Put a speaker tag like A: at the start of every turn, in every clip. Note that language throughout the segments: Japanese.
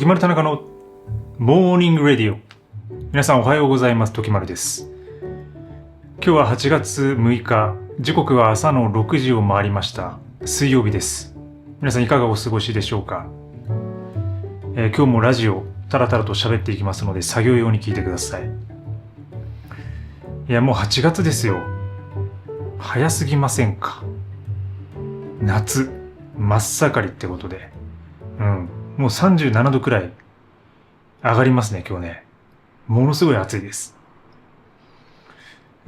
A: 時丸田中のモーニングレディオ。皆さんおはようございます。時丸です。今日は8月6日、時刻は朝の6時を回りました。水曜日です。皆さんいかがお過ごしでしょうか。今日もラジオタラタラと喋っていきますので、作業用に聞いてください。いや、もう8月ですよ。早すぎませんか。夏真っ盛りってことで、もう37度くらい上がりますね、今日ね。ものすごい暑いです。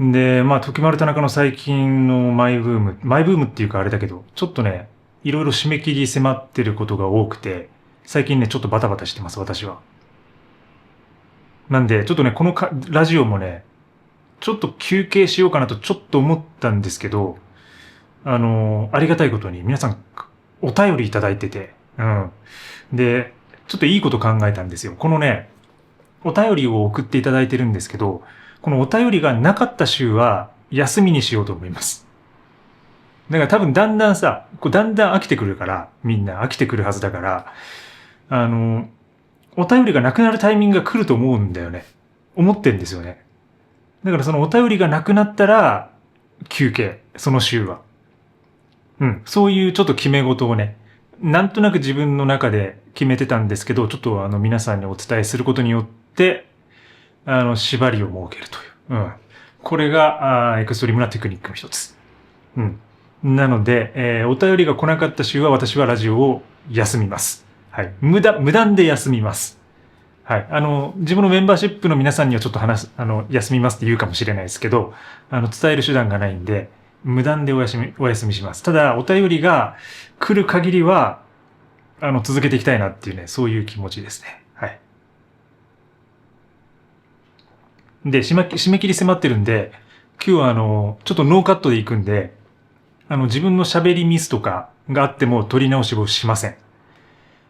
A: で、時丸田中の最近のマイブームっていうかあれだけど、ちょっとね、いろいろ締め切り迫ってることが多くて、最近ね、ちょっとバタバタしてます、私は。なんで、ちょっとね、このラジオもね、ちょっと休憩しようかなとちょっと思ったんですけど、ありがたいことに皆さんお便りいただいてて、で、ちょっといいこと考えたんですよ。このね、お便りを送っていただいてるんですけど、このお便りがなかった週は休みにしようと思います。だから多分だんだん飽きてくるから、みんな飽きてくるはずだから、お便りがなくなるタイミングが来ると思うんだよね。思ってんですよね。だからそのお便りがなくなったら、休憩、その週は。そういうちょっと決め事をね、なんとなく自分の中で決めてたんですけど、ちょっと皆さんにお伝えすることによって、縛りを設けるという。これが、エクストリームなテクニックの一つ。なので、お便りが来なかった週は私はラジオを休みます。はい。無断で休みます。はい。自分のメンバーシップの皆さんにはちょっと休みますって言うかもしれないですけど、伝える手段がないんで、無断でお休みします。ただ、お便りが来る限りは、続けていきたいなっていうね、そういう気持ちですね。はい。で、締め切り迫ってるんで、今日はちょっとノーカットで行くんで、自分の喋りミスとかがあっても取り直しをしませ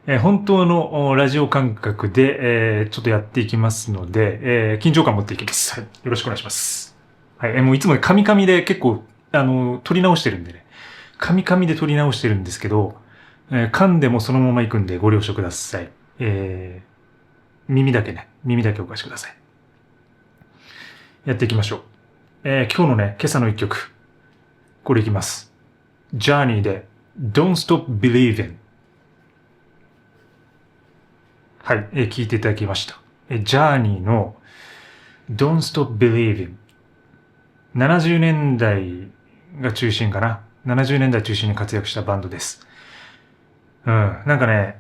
A: ん。本当のラジオ感覚で、ちょっとやっていきますので、緊張感持っていきます。はい。よろしくお願いします。はい。もういつもカミカミで結構、取り直してるんでね。カミカミで取り直してるんですけど、噛んでもそのまま行くんでご了承ください。耳だけお貸しください。やっていきましょう。今日のね、今朝の一曲。これいきます。Journey で Don't Stop Believing。はい、聞いていただきました。Journey の Don't Stop Believing。70年代が中心かな。70年代中心に活躍したバンドです。なんかね、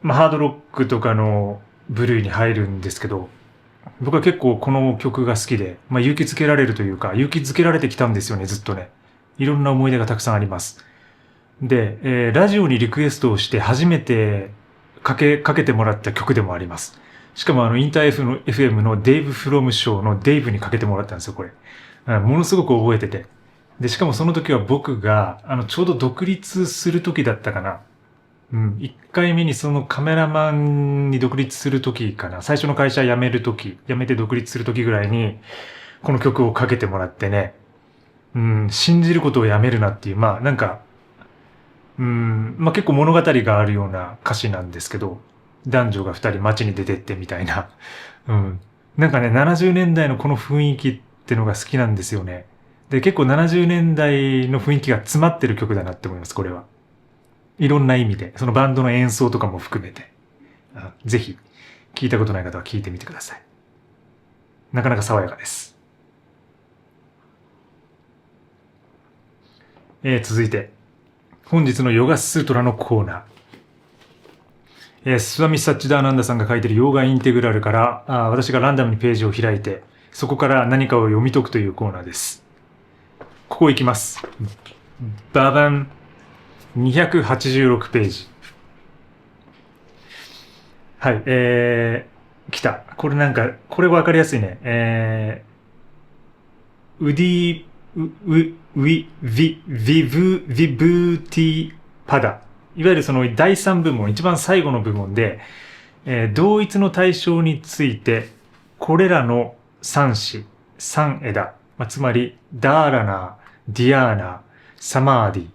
A: ハードロックとかの部類に入るんですけど、僕は結構この曲が好きで、勇気づけられるというか、勇気づけられてきたんですよね、ずっとね。いろんな思い出がたくさんあります。で、ラジオにリクエストをして初めてかけてもらった曲でもあります。しかもインター FM のデイブ・フロムショーのデイブにかけてもらったんですよ、これ。ものすごく覚えてて。で、しかもその時は僕が、ちょうど独立する時だったかな。1回目にそのカメラマンに独立する時かな。最初の会社辞めて独立する時ぐらいに、この曲をかけてもらってね、信じることをやめるなっていう、結構物語があるような歌詞なんですけど、男女が2人街に出てってみたいな。なんかね、70年代のこの雰囲気ってのが好きなんですよね。で、結構70年代の雰囲気が詰まってる曲だなって思います、これは。いろんな意味で、そのバンドの演奏とかも含めて。ぜひ、聞いたことない方は聞いてみてください。なかなか爽やかです。続いて、本日のヨガスートラのコーナー。スワミ・サッチダーナンダさんが書いているヨガインテグラルから、私がランダムにページを開いて、そこから何かを読み解くというコーナーです。ここ行きます。ババン。286ページ。はい、来た。これわかりやすいね。ウディ、ヴィブーティパダ。いわゆるその第3部門、一番最後の部門で、同一の対象について、これらの3子、3枝、つまり、ダーラナ、ディアーナ、サマーディ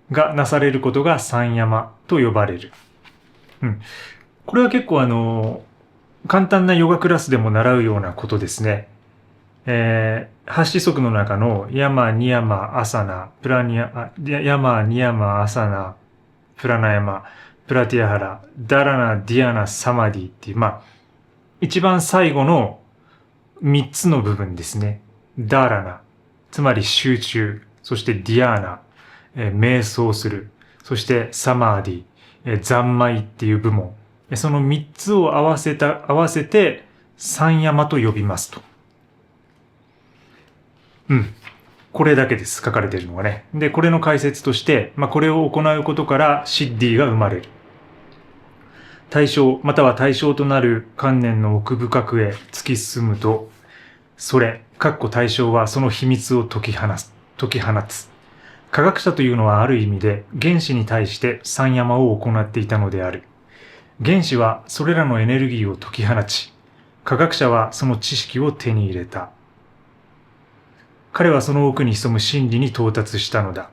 A: がなされることが三山と呼ばれる。これは結構簡単なヨガクラスでも習うようなことですね。8子則の中のヤマ、ニヤマ、アサナ、プラニヤ、ヤマ、ニヤマ、アサナ、プラナヤマ、プラティアハラ、ダラナ、ディアナ、サマディっていう、一番最後の3つの部分ですね。ダラナ、つまり集中、そしてディアーナ、瞑想する、そしてサマーディ、三昧っていう部門。その3つを合わせて三山と呼びますと。これだけです。書かれているのがね。で、これの解説として、これを行うことからシッディが生まれる。対象、または対象となる観念の奥深くへ突き進むと、それ、対象はその秘密を解き放つ。科学者というのはある意味で原子に対して三山を行っていたのである。原子はそれらのエネルギーを解き放ち、科学者はその知識を手に入れた。彼はその奥に潜む真理に到達したのだ。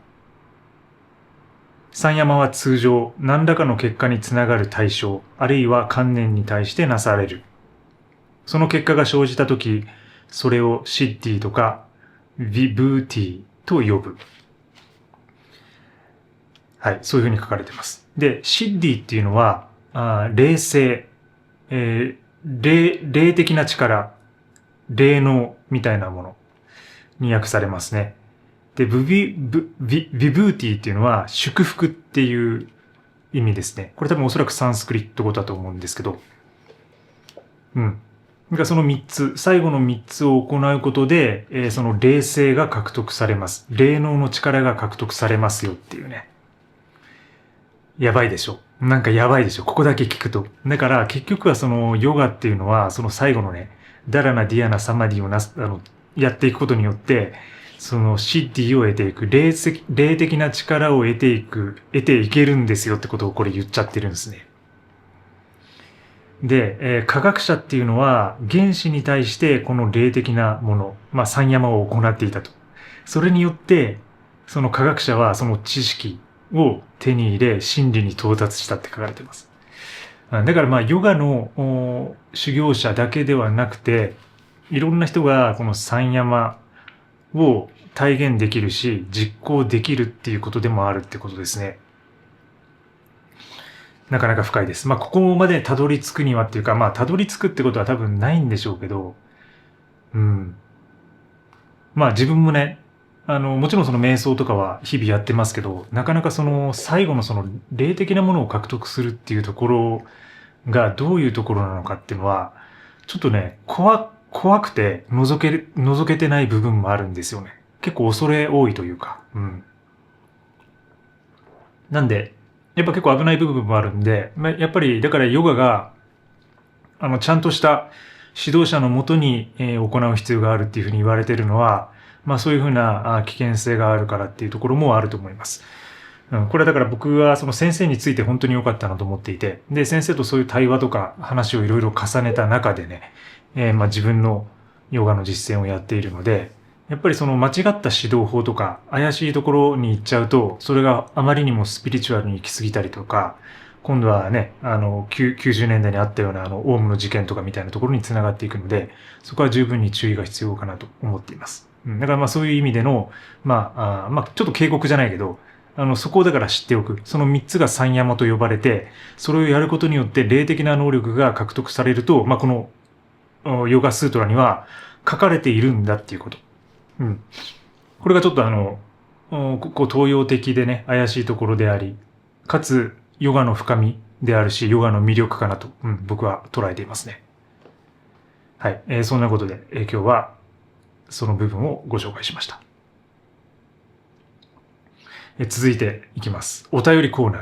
A: 三山は通常、何らかの結果につながる対象、あるいは観念に対してなされる。その結果が生じたとき、それをシッディとかヴィブーティと呼ぶ。はい、そういうふうに書かれています。で、シッディっていうのは、霊性、霊的な力、霊能みたいなものに訳されますね。で、ヴィブーティっていうのは祝福っていう意味ですね。これ多分おそらくサンスクリット語だと思うんですけど。その3つ、最後の3つを行うことで、その霊性が獲得されます。霊能の力が獲得されますよっていうね。やばいでしょ。なんかやばいでしょ。ここだけ聞くと。だから結局はそのヨガっていうのは、その最後のね、ダラナ、ディアナ、サマディをやっていくことによって、そのシッディを得ていく、霊的な力を得ていけるんですよってことをこれ言っちゃってるんですね。で、科学者っていうのは原子に対してこの霊的なもの、三山を行っていたと。それによって、その科学者はその知識を手に入れ、真理に到達したって書かれています。だからヨガの修行者だけではなくて、いろんな人がこの三山を体現できるし、実行できるっていうことでもあるってことですね。なかなか深いです。ここまでたどり着くにはっていうか、たどり着くってことは多分ないんでしょうけど、自分もね、もちろんその瞑想とかは日々やってますけど、なかなかその最後のその霊的なものを獲得するっていうところがどういうところなのかっていうのは、ちょっとね、怖くて覗けてない部分もあるんですよね。結構恐れ多いというか、なんで、やっぱ結構危ない部分もあるんで、やっぱりだからヨガが、ちゃんとした指導者のもとに行う必要があるっていうふうに言われているのは、そういうふうな危険性があるからっていうところもあると思います。これはだから僕はその先生について本当に良かったなと思っていて、で、先生とそういう対話とか話をいろいろ重ねた中でね、自分のヨガの実践をやっているので、やっぱりその間違った指導法とか怪しいところに行っちゃうと、それがあまりにもスピリチュアルに行き過ぎたりとか、今度はね、90年代にあったようなオウムの事件とかみたいなところにつながっていくので、そこは十分に注意が必要かなと思っています。だからそういう意味での、ちょっと警告じゃないけど、そこをだから知っておく。その3つが三山と呼ばれて、それをやることによって霊的な能力が獲得されると、このヨガスートラには書かれているんだっていうこと。これがちょっと東洋的でね、怪しいところであり、かつヨガの深みであるし、ヨガの魅力かなと、僕は捉えていますね。はい。そんなことで、今日はその部分をご紹介しました。続いていきます。お便りコーナ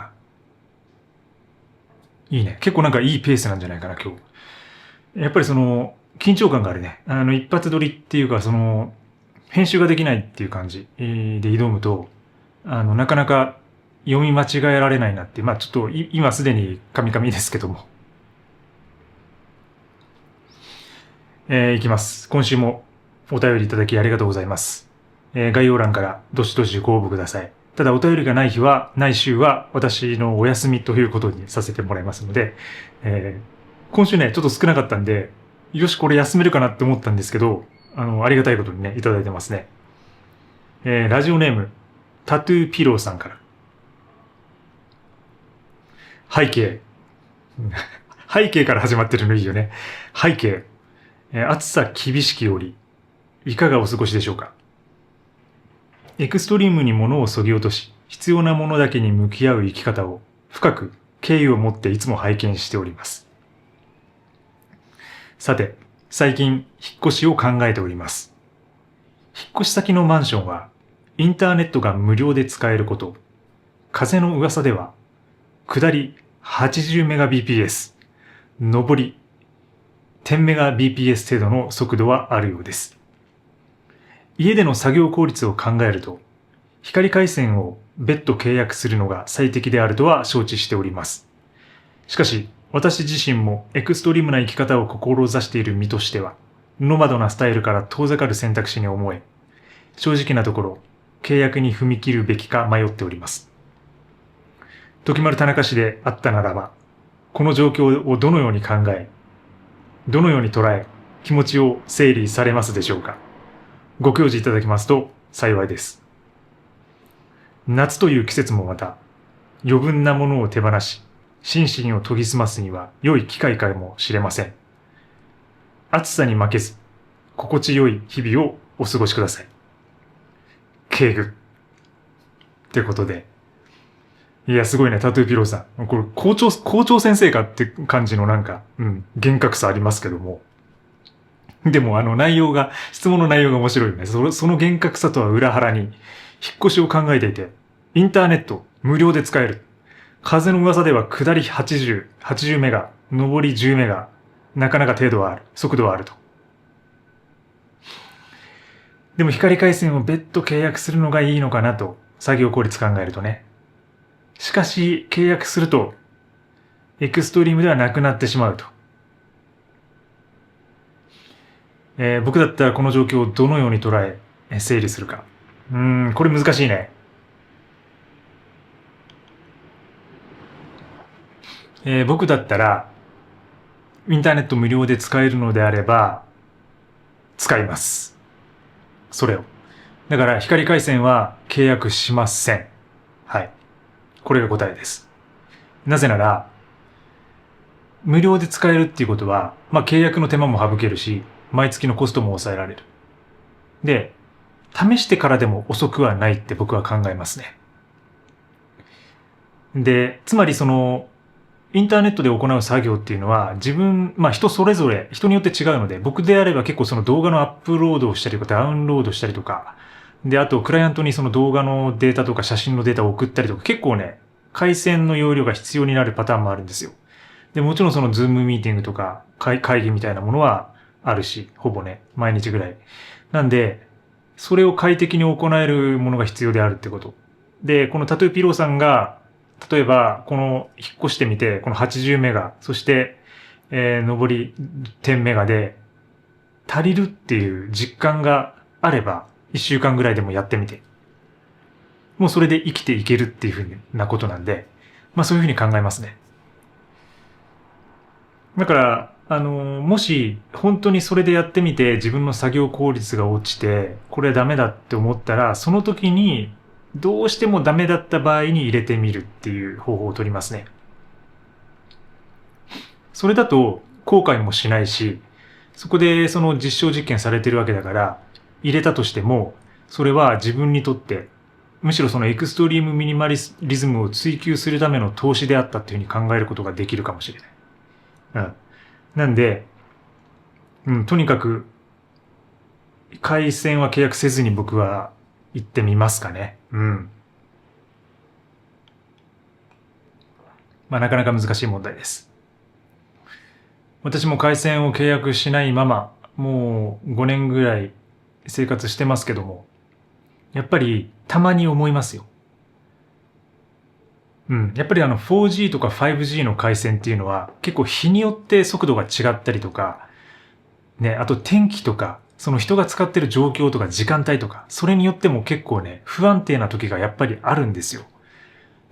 A: ー。いいね。結構なんかいいペースなんじゃないかな、今日。やっぱりその、緊張感があるね。一発撮りっていうか、その、編集ができないっていう感じで挑むと、なかなか読み間違えられないなって、ちょっと今すでにカミカミですけども。いきます。今週もお便りいただきありがとうございます。概要欄からどしどしご応募ください。ただお便りがない日は、ない週は私のお休みということにさせてもらいますので、今週ね、ちょっと少なかったんで、よし、これ休めるかなって思ったんですけど、ありがたいことにね、いただいてますね。ラジオネーム、タトゥーピローさんから。背景。背景から始まってるのいいよね。背景。暑さ厳しき折、いかがお過ごしでしょうか。エクストリームに物を削ぎ落とし、必要なものだけに向き合う生き方を深く敬意を持っていつも拝見しております。さて、最近引っ越しを考えております。引っ越し先のマンションはインターネットが無料で使えること、風の噂では下り80メガ bps、上り10メガ bps 程度の速度はあるようです。家での作業効率を考えると、光回線を別途契約するのが最適であるとは承知しております。しかし、私自身もエクストリームな生き方を志している身としては、ノマドなスタイルから遠ざかる選択肢に思え、正直なところ、契約に踏み切るべきか迷っております。時丸田中氏であったならば、この状況をどのように考え、どのように捉え、気持ちを整理されますでしょうか。ご教示いただきますと幸いです。夏という季節もまた、余分なものを手放し、心身を研ぎ澄ますには良い機会かもしれません。暑さに負けず、心地よい日々をお過ごしください。敬具。ってことで。いや、すごいね、タトゥーピローさん。これ、校長先生かって感じのなんか、厳格さありますけども。でも、質問の内容が面白いよね。その厳格さとは裏腹に、引っ越しを考えていて、インターネット無料で使える。風の噂では下り80メガ、上り10メガ、なかなか速度はあると。でも光回線を別途契約するのがいいのかなと、作業効率考えるとね。しかし、契約すると、エクストリームではなくなってしまうと。僕だったらこの状況をどのように捉え、整理するか。これ難しいね。僕だったら、インターネット無料で使えるのであれば、使います。それを。だから、光回線は契約しません。はい。これが答えです。なぜなら、無料で使えるっていうことは、契約の手間も省けるし、毎月のコストも抑えられる。で、試してからでも遅くはないって僕は考えますね。で、つまりインターネットで行う作業っていうのは人それぞれ、人によって違うので、僕であれば結構その動画のアップロードをしたりとか、ダウンロードしたりとか、で、あとクライアントにその動画のデータとか写真のデータを送ったりとか、結構ね、回線の容量が必要になるパターンもあるんですよ。で、もちろんそのズームミーティングとか会議みたいなものはあるし、ほぼね、毎日ぐらい。なんで、それを快適に行えるものが必要であるってこと。で、このタトゥーピローさんが、例えば、この引っ越してみて、この80メガ、そして、上り10メガで足りるっていう実感があれば、1週間ぐらいでもやってみて。もうそれで生きていけるっていうふうなことなんで、そういうふうに考えますね。だから、もし本当にそれでやってみて自分の作業効率が落ちて、これダメだって思ったら、その時にどうしてもダメだった場合に入れてみるっていう方法を取りますね。それだと後悔もしないし、そこでその実証実験されてるわけだから、入れたとしても、それは自分にとって、むしろそのエクストリームミニマリズムを追求するための投資であったっていうふうに考えることができるかもしれない。なんで、とにかく、回線は契約せずに僕は行ってみますかね。なかなか難しい問題です。私も回線を契約しないまま、もう5年ぐらい生活してますけども、やっぱりたまに思いますよ。やっぱり4G とか 5G の回線っていうのは結構日によって速度が違ったりとか、ね、あと天気とかその人が使ってる状況とか時間帯とか、それによっても結構ね、不安定な時がやっぱりあるんですよ。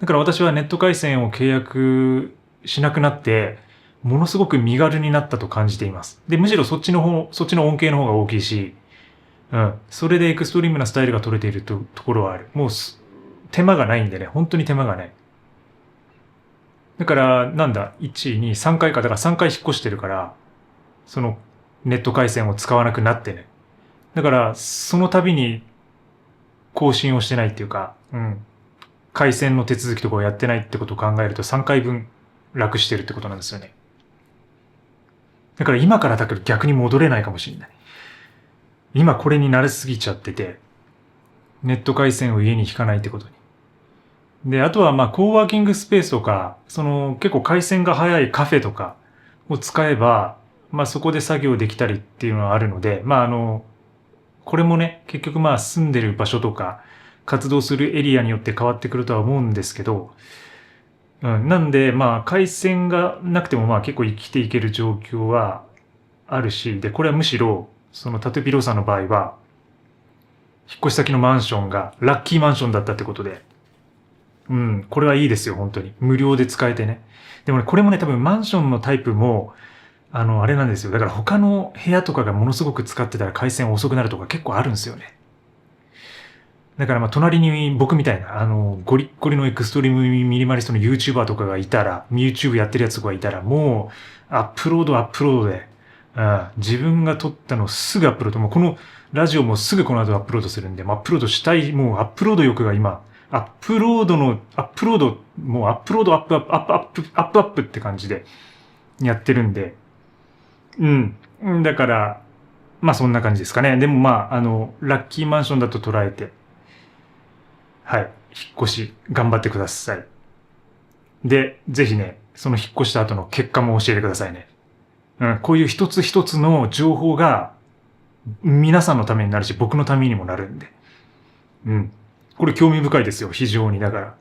A: だから私はネット回線を契約しなくなって、ものすごく身軽になったと感じています。で、むしろそっちの恩恵の方が大きいし、それでエクストリームなスタイルが取れているところはある。もう手間がないんでね、本当に手間がない。だから、1、2、3回か、だから3回引っ越してるから、そのネット回線を使わなくなってね。だから、その度に更新をしてないっていうか、回線の手続きとかをやってないってことを考えると3回分楽してるってことなんですよね。だから今からだけど逆に戻れないかもしれない。今これに慣れすぎちゃってて、ネット回線を家に引かないってことに。で、あとはコーワーキングスペースとか、結構回線が早いカフェとかを使えば、そこで作業できたりっていうのはあるので、これもね、結局住んでる場所とか、活動するエリアによって変わってくるとは思うんですけど、なんで、回線がなくても結構生きていける状況はあるし、で、これはむしろ、タトゥピローさんの場合は、引っ越し先のマンションがラッキーマンションだったってことで、これはいいですよ、本当に。無料で使えてね。でもね、これもね、多分マンションのタイプも、あれなんですよ。だから他の部屋とかがものすごく使ってたら回線遅くなるとか結構あるんですよね。だから隣に僕みたいな、ゴリッゴリのエクストリームミニマリストの YouTuber とかがいたら、YouTube やってるやつとかがいたら、もう、アップロードで、自分が撮ったのをすぐアップロード。もうこのラジオもすぐこの後アップロードするんで、アップロードしたい、もうアップロード欲が今、アップロード、もうアップロードって感じでやってるんで、だから、そんな感じですかね。でもラッキーマンションだと捉えて、はい、引っ越し頑張ってください。で、ぜひね、その引っ越した後の結果も教えてくださいね。こういう一つ一つの情報が皆さんのためになるし、僕のためにもなるんで。これ興味深いですよ、非常に。だから、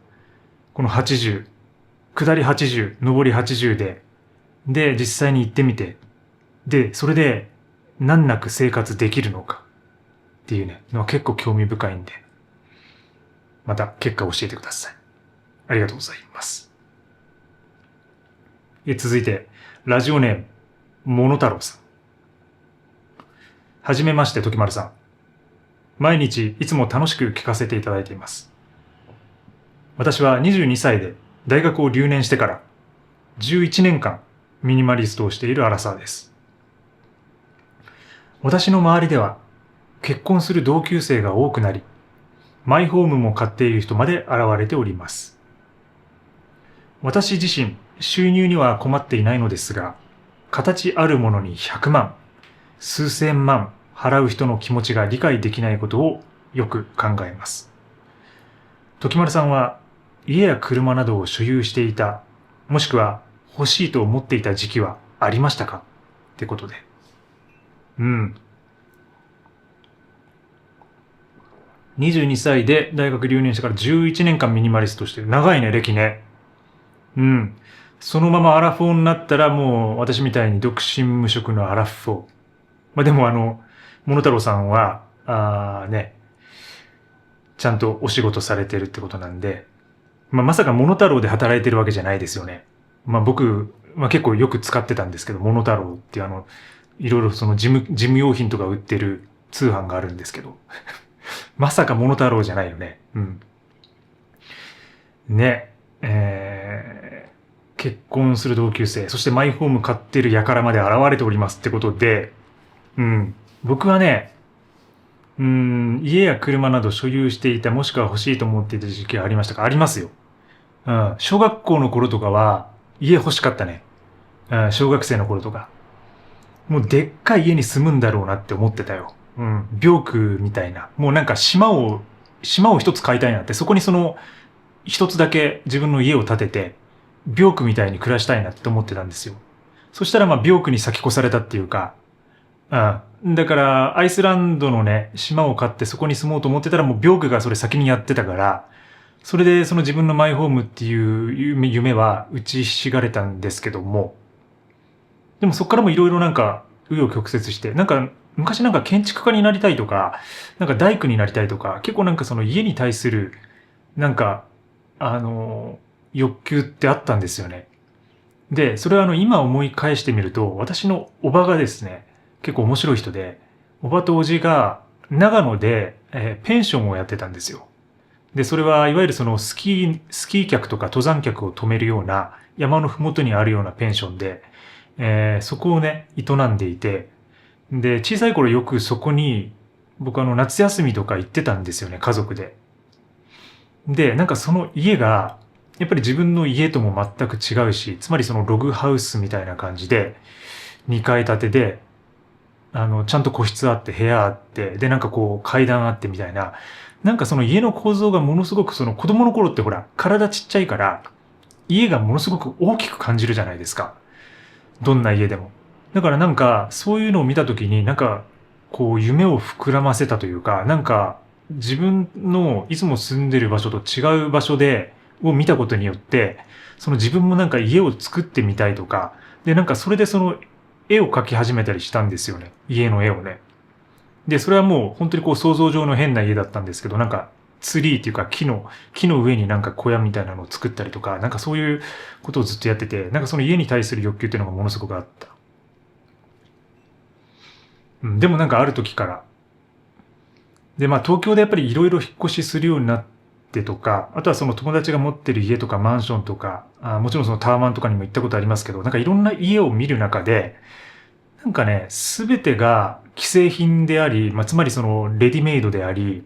A: この80、下り80、上り80で、実際に行ってみて、で、それで難なく生活できるのかっていうね、のは結構興味深いんで、また結果を教えてください。ありがとうございます。続いて、ラジオネーム、モノタロウさん。はじめまして、時丸さん。毎日いつも楽しく聞かせていただいています。私は22歳で大学を留年してから11年間ミニマリストをしているアラサーです。私の周りでは結婚する同級生が多くなり、マイホームも買っている人まで現れております。私自身、収入には困っていないのですが、形あるものに100万、数千万払う人の気持ちが理解できないことをよく考えます。時丸さんは家や車などを所有していた、もしくは欲しいと思っていた時期はありましたかってことで。22歳で大学留年してから11年間ミニマリストしてる。長いね、歴ね。そのままアラフォーになったらもう私みたいに独身無職のアラフォー。でもモノタロウさんは、ちゃんとお仕事されてるってことなんで、まさかモノタロウで働いてるわけじゃないですよね。僕、結構よく使ってたんですけど、モノタロウっていろいろその事務用品とか売ってる通販があるんですけど、まさかモノタロウじゃないよね。結婚する同級生、そしてマイホーム買ってる輩まで現れておりますってことで、僕はね、家や車など所有していた、もしくは欲しいと思っていた時期がありましたか？ありますよ。小学校の頃とかは家欲しかったね。小学生の頃とか。もうでっかい家に住むんだろうなって思ってたよ。病区みたいな。もうなんか島を一つ買いたいなって、そこに一つだけ自分の家を建てて、病区みたいに暮らしたいなって思ってたんですよ。そしたら病区に先越されたっていうか、だからアイスランドのね、島を買ってそこに住もうと思ってたらもう病区がそれ先にやってたから、それでその自分のマイホームっていう夢は打ちひしがれたんですけども、でもそこからもいろいろなんか紆余曲折して、なんか昔なんか建築家になりたいとか、なんか大工になりたいとか、結構なんかその家に対する、なんか、欲求ってあったんですよね。で、それは今思い返してみると、私のおばがですね、結構面白い人で、おばとおじが長野で、ペンションをやってたんですよ。で、それはいわゆるそのスキー客とか登山客を泊めるような山のふもとにあるようなペンションで、そこをね、営んでいて、で、小さい頃よくそこに僕夏休みとか行ってたんですよね、家族で。で、なんかその家が、やっぱり自分の家とも全く違うし、つまりそのログハウスみたいな感じで、2階建てで、ちゃんと個室あって、部屋あって、で、なんかこう階段あってみたいな、なんかその家の構造がものすごくその子供の頃ってほら、体ちっちゃいから、家がものすごく大きく感じるじゃないですか。どんな家でも。だからなんか、そういうのを見たときに、なんか、こう夢を膨らませたというか、なんか、自分のいつも住んでる場所と違う場所を見たことによって、その自分もなんか家を作ってみたいとか、で、なんかそれでその絵を描き始めたりしたんですよね。家の絵をね。で、それはもう本当にこう想像上の変な家だったんですけど、なんかツリーっていうか木の上になんか小屋みたいなのを作ったりとか、なんかそういうことをずっとやってて、なんかその家に対する欲求っていうのがものすごくあった。でもなんかある時から、で、まあ東京でやっぱりいろいろ引っ越しするようになってとか、あとはその友達が持ってる家とかマンションとか、もちろんそのタワマンとかにも行ったことありますけど、なんかいろんな家を見る中で、なんかね、すべてが既製品であり、まあ、つまりそのレディメイドであり、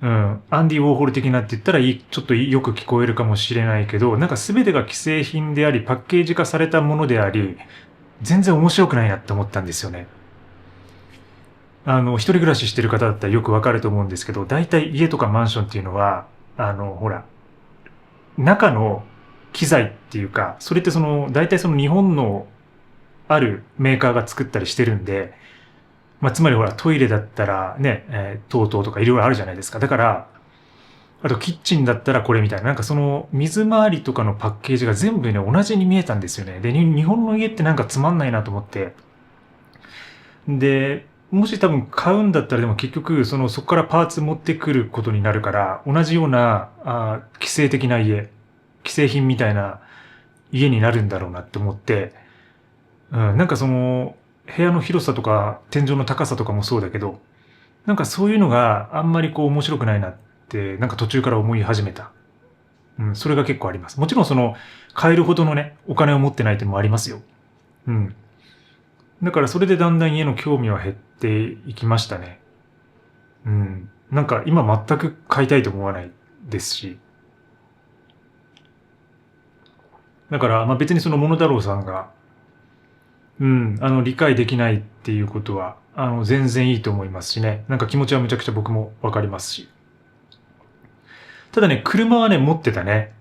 A: アンディ・ウォーホル的なって言ったらちょっとよく聞こえるかもしれないけど、なんかすべてが既製品であり、パッケージ化されたものであり、全然面白くないなって思ったんですよね。一人暮らししてる方だったらよくわかると思うんですけど、大体家とかマンションっていうのは、ほら、中の機材っていうか、それって大体その日本のあるメーカーが作ったりしてるんで、まあ、つまりほら、トイレだったらね、TOTO とかいろいろあるじゃないですか。だから、あとキッチンだったらこれみたいな、なんかその水回りとかのパッケージが全部ね、同じに見えたんですよね。で、日本の家ってなんかつまんないなと思って。で、もし多分買うんだったらでも結局、そこからパーツ持ってくることになるから、同じような、既製的な家、既製品みたいな家になるんだろうなって思って、なんか部屋の広さとか天井の高さとかもそうだけど、なんかそういうのがあんまりこう面白くないなって、なんか途中から思い始めた。それが結構あります。もちろん買えるほどのね、お金を持ってないっていうのもありますよ。うん。だからそれでだんだん家の興味は減っていきましたね。なんか今全く買いたいと思わないですし。だからまあ別にモノタロウさんが理解できないっていうことは、全然いいと思いますしね。なんか気持ちはむちゃくちゃ僕もわかりますし。ただね、車はね、持ってたね。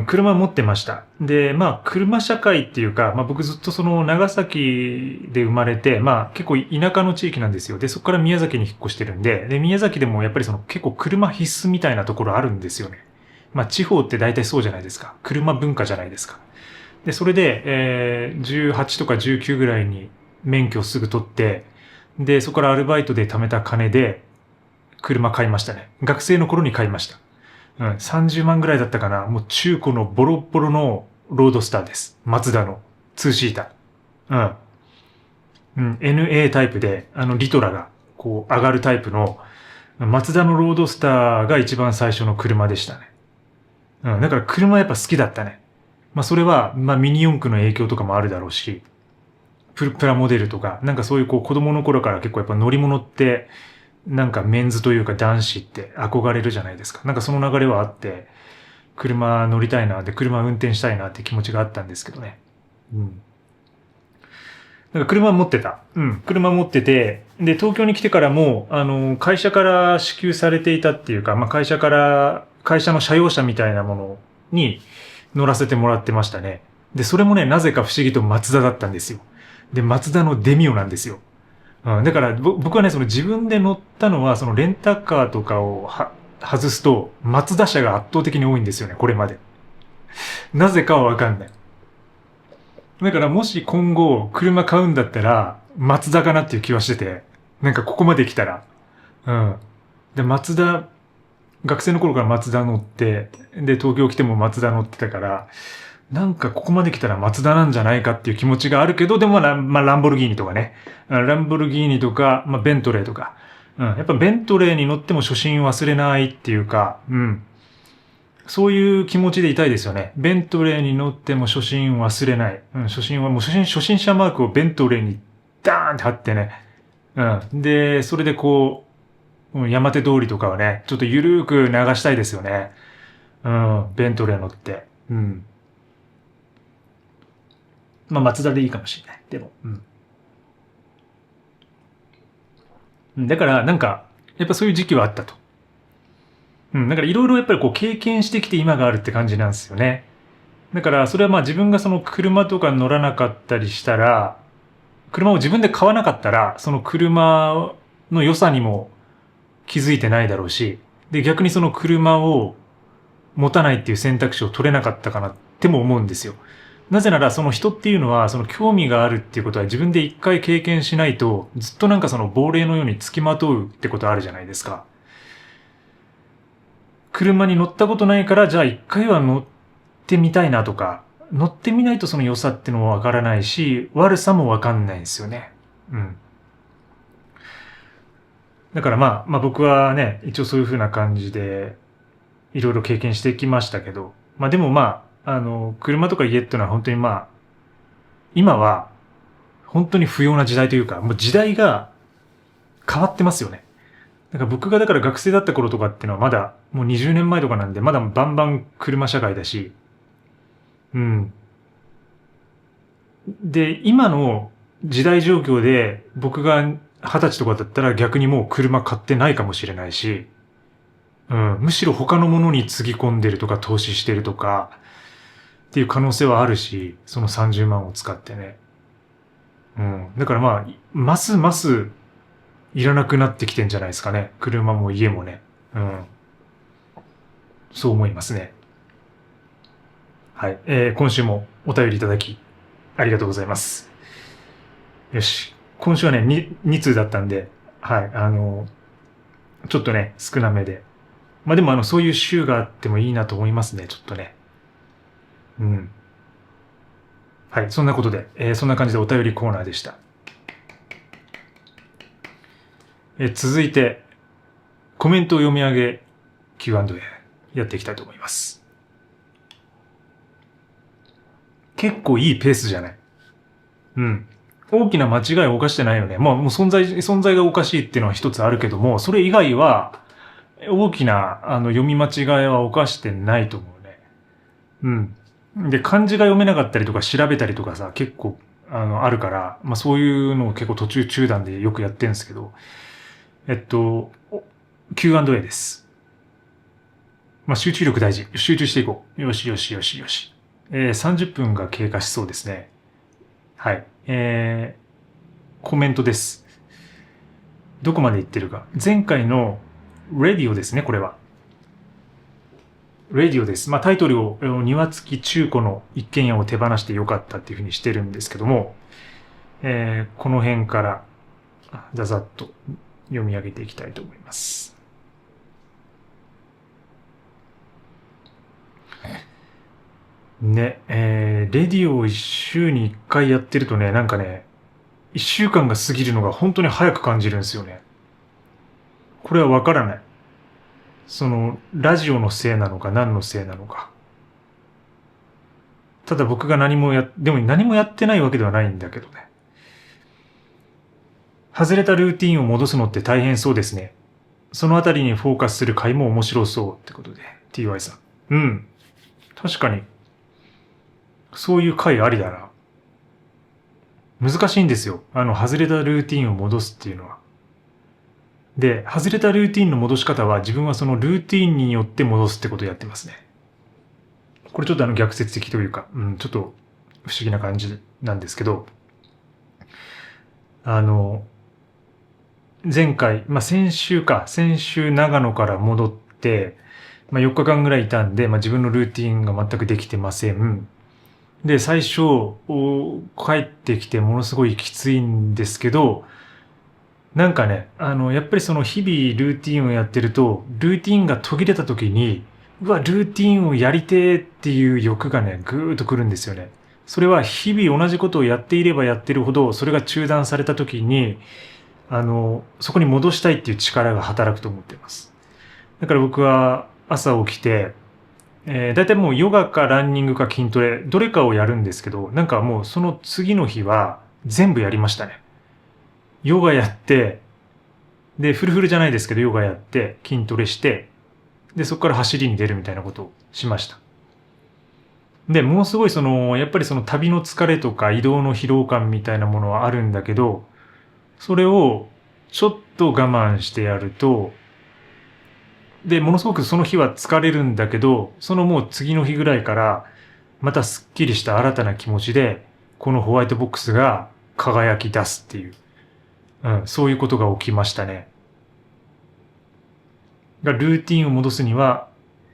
A: 車持ってました。で、まあ、車社会っていうか、まあ僕ずっと長崎で生まれて、まあ結構田舎の地域なんですよ。で、そこから宮崎に引っ越してるんで、で、宮崎でもやっぱり結構車必須みたいなところあるんですよね。まあ地方って大体そうじゃないですか。車文化じゃないですか。で、それで、18とか19ぐらいに免許をすぐ取って、で、そこからアルバイトで貯めた金で、車買いましたね。学生の頃に買いました。30万ぐらいだったかな。もう中古のボロボロのロードスターです。マツダの2シーター。NA タイプで、リトラが、こう、上がるタイプの、マツダのロードスターが一番最初の車でしたね。だから車やっぱ好きだったね。まあそれは、まあミニ四駆の影響とかもあるだろうし、プラモデルとか、なんかそういうこう子供の頃から結構やっぱ乗り物って、なんかメンズというか男子って憧れるじゃないですか。なんかその流れはあって、車乗りたいなって、車運転したいなって気持ちがあったんですけどね。なんか車持ってた。車持ってて、で、東京に来てからも、会社から支給されていたっていうか、まあ会社の車用車みたいなものに乗らせてもらってましたね。で、それもね、なぜか不思議とマツダだったんですよ。で、マツダのデミオなんですよ。だから僕はね、自分で乗ったのは、レンタカーとかを外すと、マツダ車が圧倒的に多いんですよね、これまで。なぜかはわかんない。だからもし今後車買うんだったら、松田かなっていう気はしてて、なんかここまで来たら。うん。で、学生の頃から松田乗って、で、東京来ても松田乗ってたから、なんかここまで来たら松田なんじゃないかっていう気持ちがあるけど、でもランボルギーニとかね。ランボルギーニとか、ベントレーとか。やっぱベントレーに乗っても初心忘れないっていうか、そういう気持ちでいたいですよね。ベントレーに乗っても初心忘れない。初心者マークをベントレーにダーンって貼ってね。で、それでこう、山手通りとかはね、ちょっとゆるーく流したいですよね。ベントレー乗って。松田でいいかもしれない。でも。だから、なんか、やっぱそういう時期はあったと。だからいろいろやっぱりこう経験してきて今があるって感じなんですよね。だからそれは自分がその車とか乗らなかったりしたら、車を自分で買わなかったら、その車の良さにも気づいてないだろうし、で逆にその車を持たないっていう選択肢を取れなかったかなっても思うんですよ。なぜならその人っていうのはその興味があるっていうことは自分で一回経験しないとずっとなんかその亡霊のように付きまとうってことあるじゃないですか。車に乗ったことないからじゃあ一回は乗ってみたいなとか、乗ってみないとその良さってのもわからないし、悪さもわかんないんですよね。だから僕はね、一応そういう風な感じでいろいろ経験してきましたけど、でも車とか家っていうのは本当に今は本当に不要な時代というか、もう時代が変わってますよね。だから僕がだから学生だった頃とかっていうのはまだもう20年前とかなんで、まだバンバン車社会だし、で、今の時代状況で僕が20歳とかだったら逆にもう車買ってないかもしれないし、むしろ他のものにつぎ込んでるとか投資してるとかっていう可能性はあるし、その30万を使ってね。だからますますいらなくなってきてんじゃないですかね。車も家もね。そう思いますね。はい。今週もお便りいただきありがとうございます。よし。今週はね、2通だったんで、はい。ちょっとね、少なめで。でもそういう週があってもいいなと思いますね。ちょっとね。はい。そんなことで、そんな感じでお便りコーナーでした。続いて、コメントを読み上げ Q&A やっていきたいと思います。結構いいペースじゃない？大きな間違いを犯してないよね。もう存在がおかしいっていうのは一つあるけども、それ以外は大きな読み間違いは犯してないと思うね。で、漢字が読めなかったりとか調べたりとかさ、結構あるから、そういうのを結構途中中断でよくやってるんですけど、Q&A です。集中力大事。集中していこう。よし。30分が経過しそうですね。はい。コメントです。どこまで言ってるか。前回の Radio ですね、これは。Radio です。タイトルを庭付き中古の一軒家を手放してよかったっていうふうにしてるんですけども、この辺からざざっと読み上げていきたいと思います。ね、レディオを1週に1回やってるとね、なんかね、1週間が過ぎるのが本当に早く感じるんですよね。これはわからない。その、ラジオのせいなのか何のせいなのか。ただ僕がでも何もやってないわけではないんだけどね。外れたルーティンを戻すのって大変そうですね。そのあたりにフォーカスする回も面白そうってことで、TY さん。確かに。そういう回ありだな。難しいんですよ。外れたルーティンを戻すっていうのは。で、外れたルーティンの戻し方は自分はそのルーティンによって戻すってことをやってますね。これちょっと逆説的というか、ちょっと不思議な感じなんですけど、前回、先週長野から戻って、4日間ぐらいいたんで、自分のルーティンが全くできてません。で、最初、帰ってきてものすごいきついんですけど、なんかね、やっぱりその日々ルーティンをやってると、ルーティンが途切れた時に、うわ、ルーティンをやりてーっていう欲がね、ぐーっとくるんですよね。それは日々同じことをやっていればやってるほど、それが中断された時に、そこに戻したいっていう力が働くと思っています。だから僕は朝起きて、大体もうヨガかランニングか筋トレ、どれかをやるんですけど、なんかもうその次の日は全部やりましたね。ヨガやって、で、フルフルじゃないですけど、ヨガやって、筋トレして、で、そこから走りに出るみたいなことをしました。で、ものすごいやっぱりその旅の疲れとか移動の疲労感みたいなものはあるんだけど、それをちょっと我慢してやると、で、ものすごくその日は疲れるんだけど、そのもう次の日ぐらいから、またすっきりした新たな気持ちで、このホワイトボックスが輝き出すっていう、そういうことが起きましたね。ルーティンを戻すには、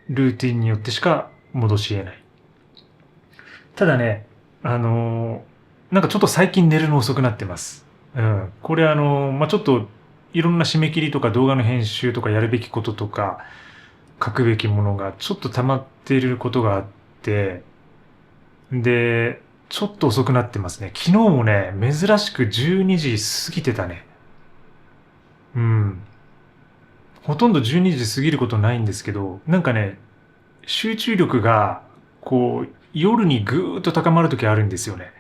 A: ルーティンによってしか戻し得ない。ただね、なんかちょっと最近寝るの遅くなってます。これちょっといろんな締め切りとか動画の編集とかやるべきこととか書くべきものがちょっと溜まっていることがあって、で、ちょっと遅くなってますね。昨日もね、珍しく12時過ぎてたね。うん。ほとんど12時過ぎることないんですけど、なんかね、集中力が、夜にぐーっと高まるときあるんですよね。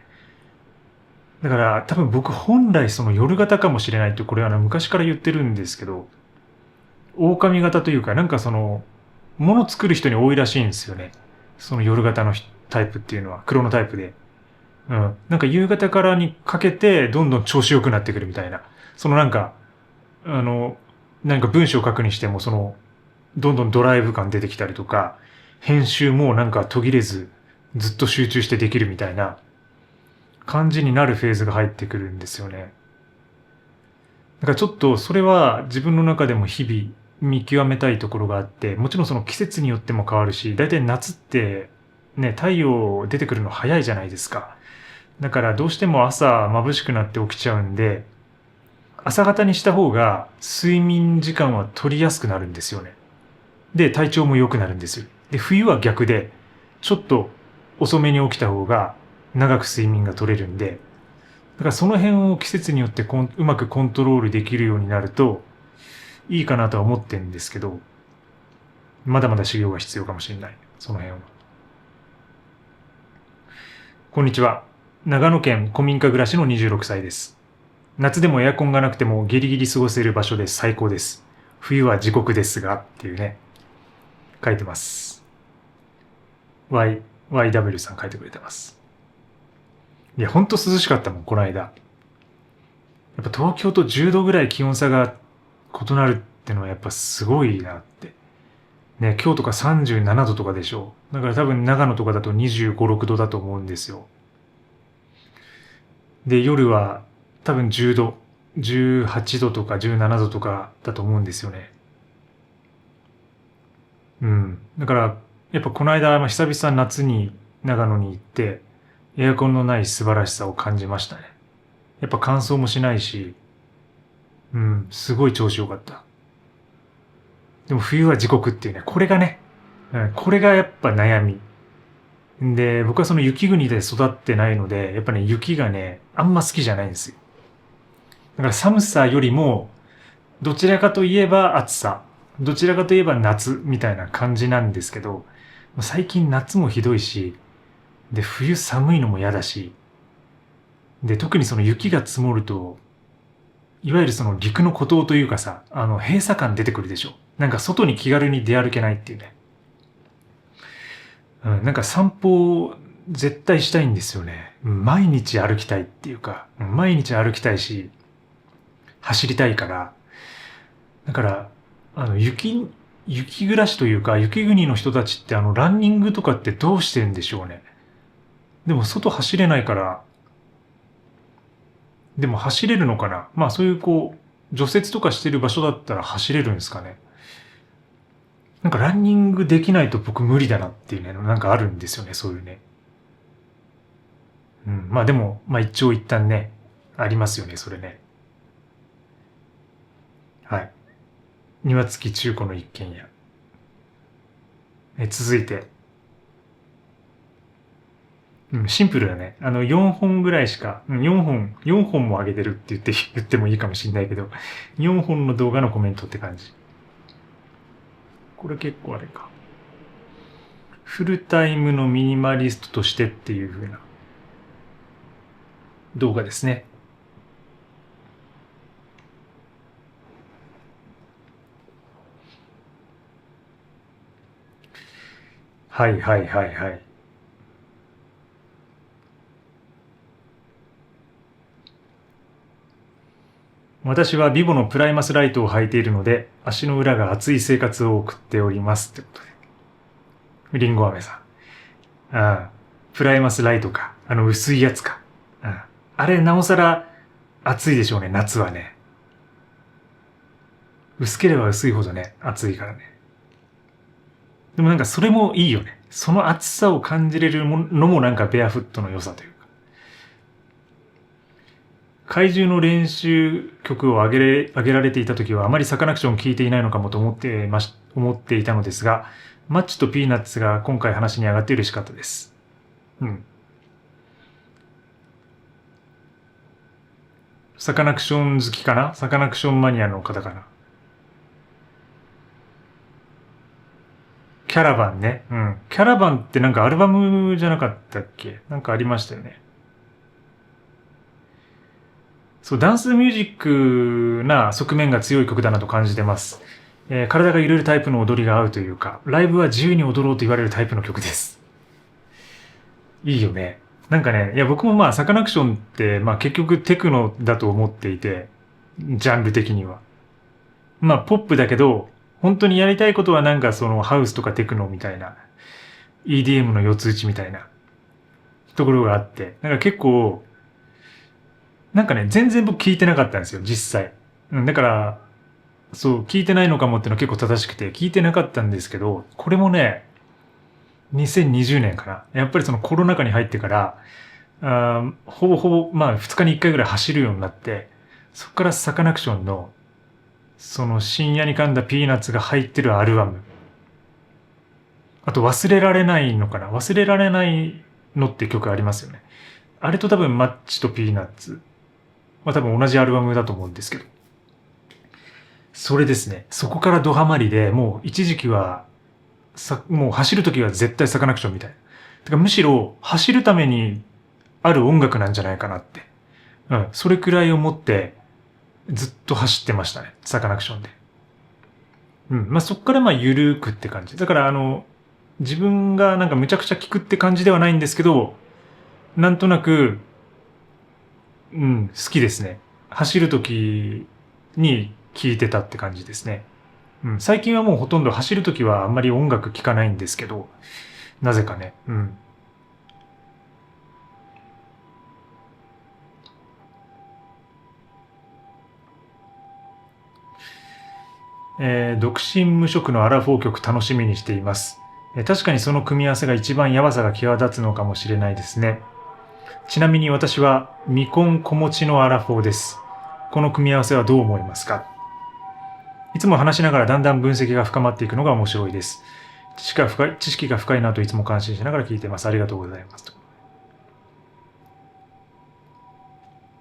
A: だから多分僕本来その夜型かもしれないってこれは昔から言ってるんですけど、狼型というかなんか物作る人に多いらしいんですよね。その夜型のタイプっていうのは、黒のタイプで。なんか夕方からにかけてどんどん調子良くなってくるみたいな。なんか、あの、何か文章を書くにしてもどんどんドライブ感出てきたりとか、編集もなんか途切れずずっと集中してできるみたいな感じになるフェーズが入ってくるんですよね。だからちょっとそれは自分の中でも日々見極めたいところがあって、もちろんその季節によっても変わるし、だいたい夏ってね、太陽出てくるの早いじゃないですか。だからどうしても朝眩しくなって起きちゃうんで、朝方にした方が睡眠時間は取りやすくなるんですよね。で、体調も良くなるんですよ。で、冬は逆で、ちょっと遅めに起きた方が長く睡眠が取れるんで、だからその辺を季節によってうまくコントロールできるようになるといいかなとは思ってるんですけど、まだまだ修行が必要かもしれない。その辺は。こんにちは。長野県古民家暮らしの26歳です。夏でもエアコンがなくてもギリギリ過ごせる場所で最高です。冬は地獄ですが、っていうね、書いてます。YW さん書いてくれてます。いや、ほんと涼しかったもん、この間。やっぱ東京と10度ぐらい気温差が異なるってのはやっぱすごいなって。ね、今日とか37度とかでしょう。だから多分長野とかだと25、6度だと思うんですよ。で、夜は多分10度、18度とか17度とかだと思うんですよね。だから、やっぱこの間、久々夏に長野に行って、エアコンのない素晴らしさを感じましたね。やっぱ乾燥もしないし、すごい調子良かった。でも冬は地獄っていうね、これがね、これがやっぱ悩み。で、僕はその雪国で育ってないので、やっぱね、雪がね、あんま好きじゃないんですよ。だから寒さよりも、どちらかといえば暑さ、どちらかといえば夏みたいな感じなんですけど、最近夏もひどいし、で、冬寒いのも嫌だし、で、特にその雪が積もると、いわゆるその陸の孤島というかさ、閉鎖感出てくるでしょ。なんか外に気軽に出歩けないっていうね。なんか散歩絶対したいんですよね。毎日歩きたいっていうか、毎日歩きたいし、走りたいから。だから、雪暮らしというか、雪国の人たちってランニングとかってどうしてんでしょうね。でも外走れないから、でも走れるのかな。まあそういう除雪とかしてる場所だったら走れるんですかね。なんかランニングできないと僕無理だなっていうね、なんかあるんですよね、そういうね。うん、まあでも、まあ一長一短ね、ありますよね、それね。はい。庭付き中古の一軒家。続いて、うん、シンプルだね。4本ぐらいしか、4本も上げてるって言ってもいいかもしれないけど、4本の動画のコメントって感じ。これ結構あれか。フルタイムのミニマリストとしてっていう風な動画ですね。はいはいはいはい。私はビボのプライマスライトを履いているので、足の裏が熱い生活を送っております。ってことで。リンゴ飴さん。ああ、プライマスライトか。薄いやつか。ああ、あれ、なおさら暑いでしょうね、夏はね。薄ければ薄いほどね、暑いからね。でもなんかそれもいいよね。その暑さを感じれるのもなんかベアフットの良さというか。怪獣の練習曲を上げられていた時はあまりサカナクションを聴いていないのかもと思っていたのですが、マッチとピーナッツが今回話に上がって嬉しかったです。うん。サカナクション好きかな、サカナクションマニアの方かな。キャラバンね。うん。キャラバンってなんかアルバムじゃなかったっけ、なんかありましたよね。そう、ダンスミュージックな側面が強い曲だなと感じてます。体が揺れるタイプの踊りが合うというか、ライブは自由に踊ろうと言われるタイプの曲です。いいよね。なんかね、いや僕もまあサカナクションって、まあ結局テクノだと思っていて、ジャンル的には。まあポップだけど、本当にやりたいことはなんかそのハウスとかテクノみたいな、EDM の四つ打ちみたいなところがあって、なんか結構、なんかね、全然僕聞いてなかったんですよ、実際。うん、だから、そう、聞いてないのかもっていうのは結構正しくて、聞いてなかったんですけど、これもね、2020年かな。やっぱりそのコロナ禍に入ってから、ほぼほぼ、まあ2日に1回ぐらい走るようになって、そこからサカナクションの、その深夜に噛んだピーナッツが入ってるアルバム。あと忘れられないのかな、忘れられないのって曲ありますよね。あれと多分マッチとピーナッツは多分同じアルバムだと思うんですけど。それですね。そこからドハマりで、もう一時期はもう走るときは絶対サカナクションみたいな。てかむしろ走るためにある音楽なんじゃないかなって。うん。それくらい思ってずっと走ってましたね。サカナクションで。うん。まあ、そっからまあゆるーくって感じ。だから自分がなんかむちゃくちゃ聞くって感じではないんですけど、なんとなく、うん、好きですね。走るときに聞いてたって感じですね。うん。最近はもうほとんど走るときはあんまり音楽聴かないんですけど、なぜかね。うん。独身無職のアラフォー曲楽しみにしています。確かにその組み合わせが一番やばさが際立つのかもしれないですね。ちなみに私は未婚子持ちのアラフォーです。この組み合わせはどう思いますか？いつも話しながらだんだん分析が深まっていくのが面白いです。知識が深いなといつも感心しながら聞いています。ありがとうございます。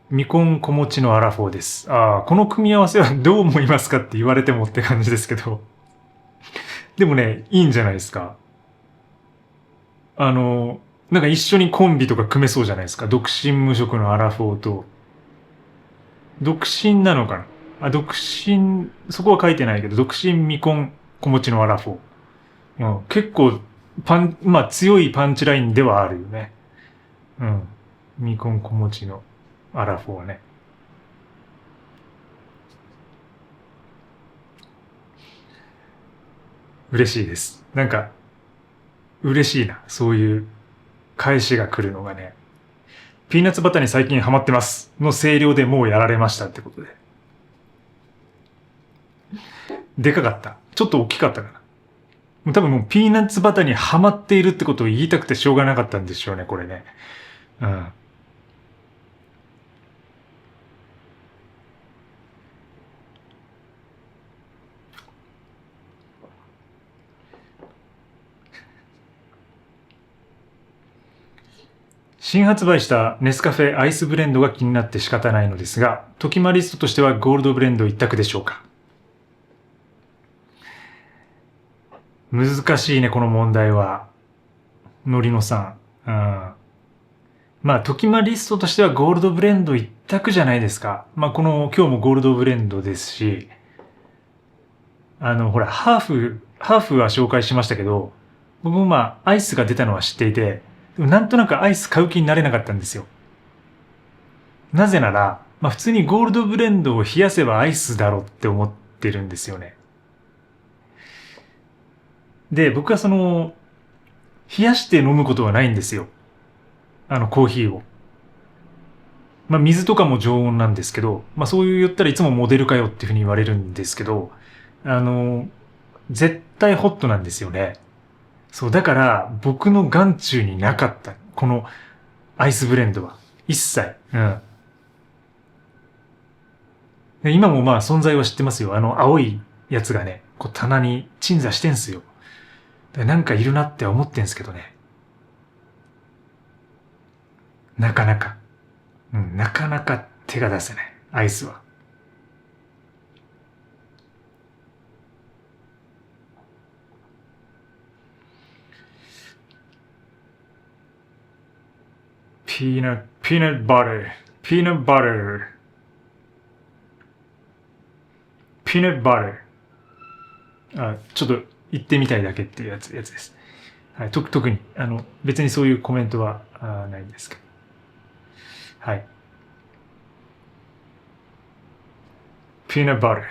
A: 未婚子持ちのアラフォーです。ああ、この組み合わせはどう思いますかって言われてもって感じですけど。でもね、いいんじゃないですか。あの、なんか一緒にコンビとか組めそうじゃないですか。独身無職のアラフォーと。独身なのかなあ、独身、そこは書いてないけど、独身未婚子持ちのアラフォー。うん、結構、まあ強いパンチラインではあるよね。うん。未婚子持ちのアラフォーはね。嬉しいです。なんか、嬉しいな。そういう返しが来るのがね。ピーナッツバターに最近ハマってます。の声量でもうやられましたってことで。でかかった。ちょっと大きかったかな。多分もうピーナッツバターにハマっているってことを言いたくてしょうがなかったんでしょうね、これね。うん。新発売したネスカフェアイスブレンドが気になって仕方ないのですが、トキマリストとしてはゴールドブレンド一択でしょうか？難しいね、この問題は。のりのさん。まあ、トキマリストとしてはゴールドブレンド一択じゃないですか。まあ、今日もゴールドブレンドですし、ほら、ハーフは紹介しましたけど、僕もまあ、アイスが出たのは知っていて、でもなんとなくアイス買う気になれなかったんですよ。なぜなら、まあ普通にゴールドブレンドを冷やせばアイスだろって思ってるんですよね。で、僕は冷やして飲むことはないんですよ。コーヒーを。まあ水とかも常温なんですけど、まあそう言ったらいつもモデルかよっていうふうに言われるんですけど、あの、絶対ホットなんですよね。そう、だから僕の眼中になかった。このアイスブレンドは。一切。うん。で今もまあ存在は知ってますよ。青いやつがね、こう棚に鎮座してんすよ。でなんかいるなって思ってんすけどね。なかなか。うん、なかなか手が出せない。アイスは。ピーナッバター、ピーナッバター、ピーナッバター。ちょっと言ってみたいだけっていうやつです。はい、特に、別にそういうコメントはないんですけど。はい。ピーナッツバタ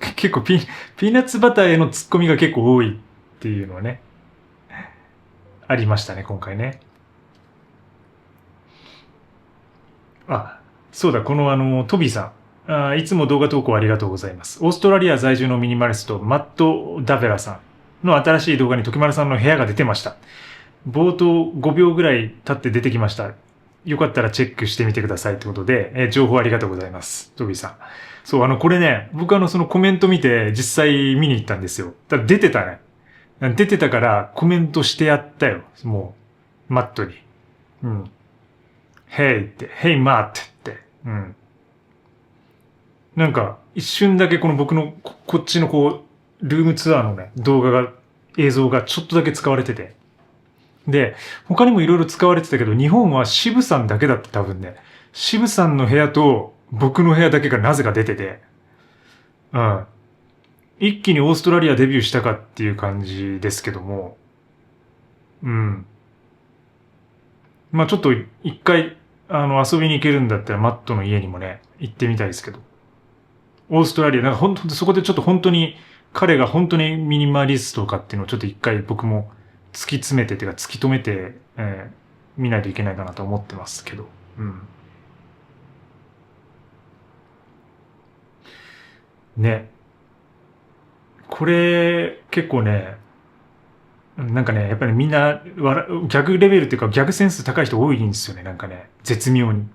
A: ー。結構ピーナッツバターへのツッコミが結構多いっていうのはね、ありましたね、今回ね。あ、そうだ、トビーさん。いつも動画投稿ありがとうございます。オーストラリア在住のミニマリスト、マット・ダベラさんの新しい動画に時丸さんの部屋が出てました。冒頭5秒ぐらい経って出てきました。よかったらチェックしてみてくださいってことで、情報ありがとうございます。トビーさん。そう、これね、僕そのコメント見て実際見に行ったんですよ。だから出てたね。出てたからコメントしてやったよ。もう、マットに。うん。Hey って、Hey マットって。うん。なんか、一瞬だけこの僕のこっちのルームツアーのね、映像がちょっとだけ使われてて。で、他にもいろいろ使われてたけど、日本は渋さんだけだって多分ね、渋さんの部屋と僕の部屋だけがなぜか出てて、うん。一気にオーストラリアデビューしたかっていう感じですけども、うん。まあちょっと一回、遊びに行けるんだったらマットの家にもね、行ってみたいですけど。オーストラリア、なんか本当そこでちょっと本当に、彼が本当にミニマリストかっていうのをちょっと一回僕も突き詰めて、てか突き止めて、見ないといけないかなと思ってますけど。うん。ね。これ、結構ね、なんかね、やっぱりみんな、逆レベルっていうか逆センス高い人多いんですよね、なんかね。絶妙に。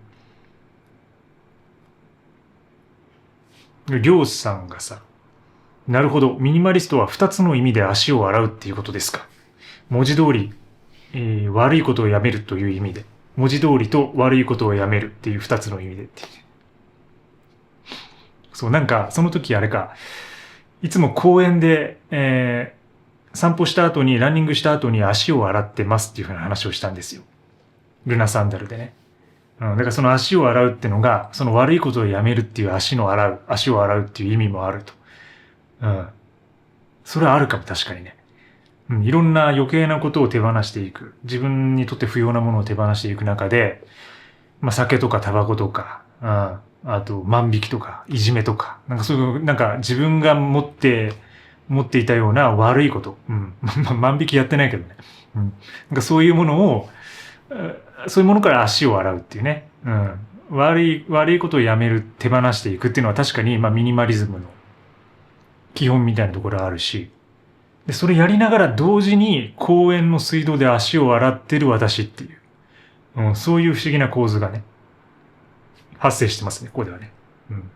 A: 漁師さんがさ、なるほど、ミニマリストは二つの意味で足を洗うっていうことですか。文字通り、悪いことをやめるという意味で。文字通りと悪いことをやめるっていう二つの意味でって。そう、なんか、その時あれか、いつも公園で、散歩した後に、ランニングした後に足を洗ってますっていうふうな話をしたんですよ。ルナサンダルでね。うん、だからその足を洗うってのが、その悪いことをやめるっていう足を洗うっていう意味もあると。うん。それはあるかも、確かにね。うん、いろんな余計なことを手放していく。自分にとって不要なものを手放していく中で、まあ酒とかタバコとか、うん、あと万引きとか、いじめとか、なんかそういう、なんか自分が持っていたような悪いこと。うん。まあ万引きやってないけどね。うん。なんかそういうものを、そういうものから足を洗うっていうね。うん。悪いことをやめる、手放していくっていうのは確かに、まあミニマリズムの基本みたいなところあるし、で、それやりながら同時に公園の水道で足を洗ってる私っていう、うん、そういう不思議な構図がね、発生してますね、ここではね。うん。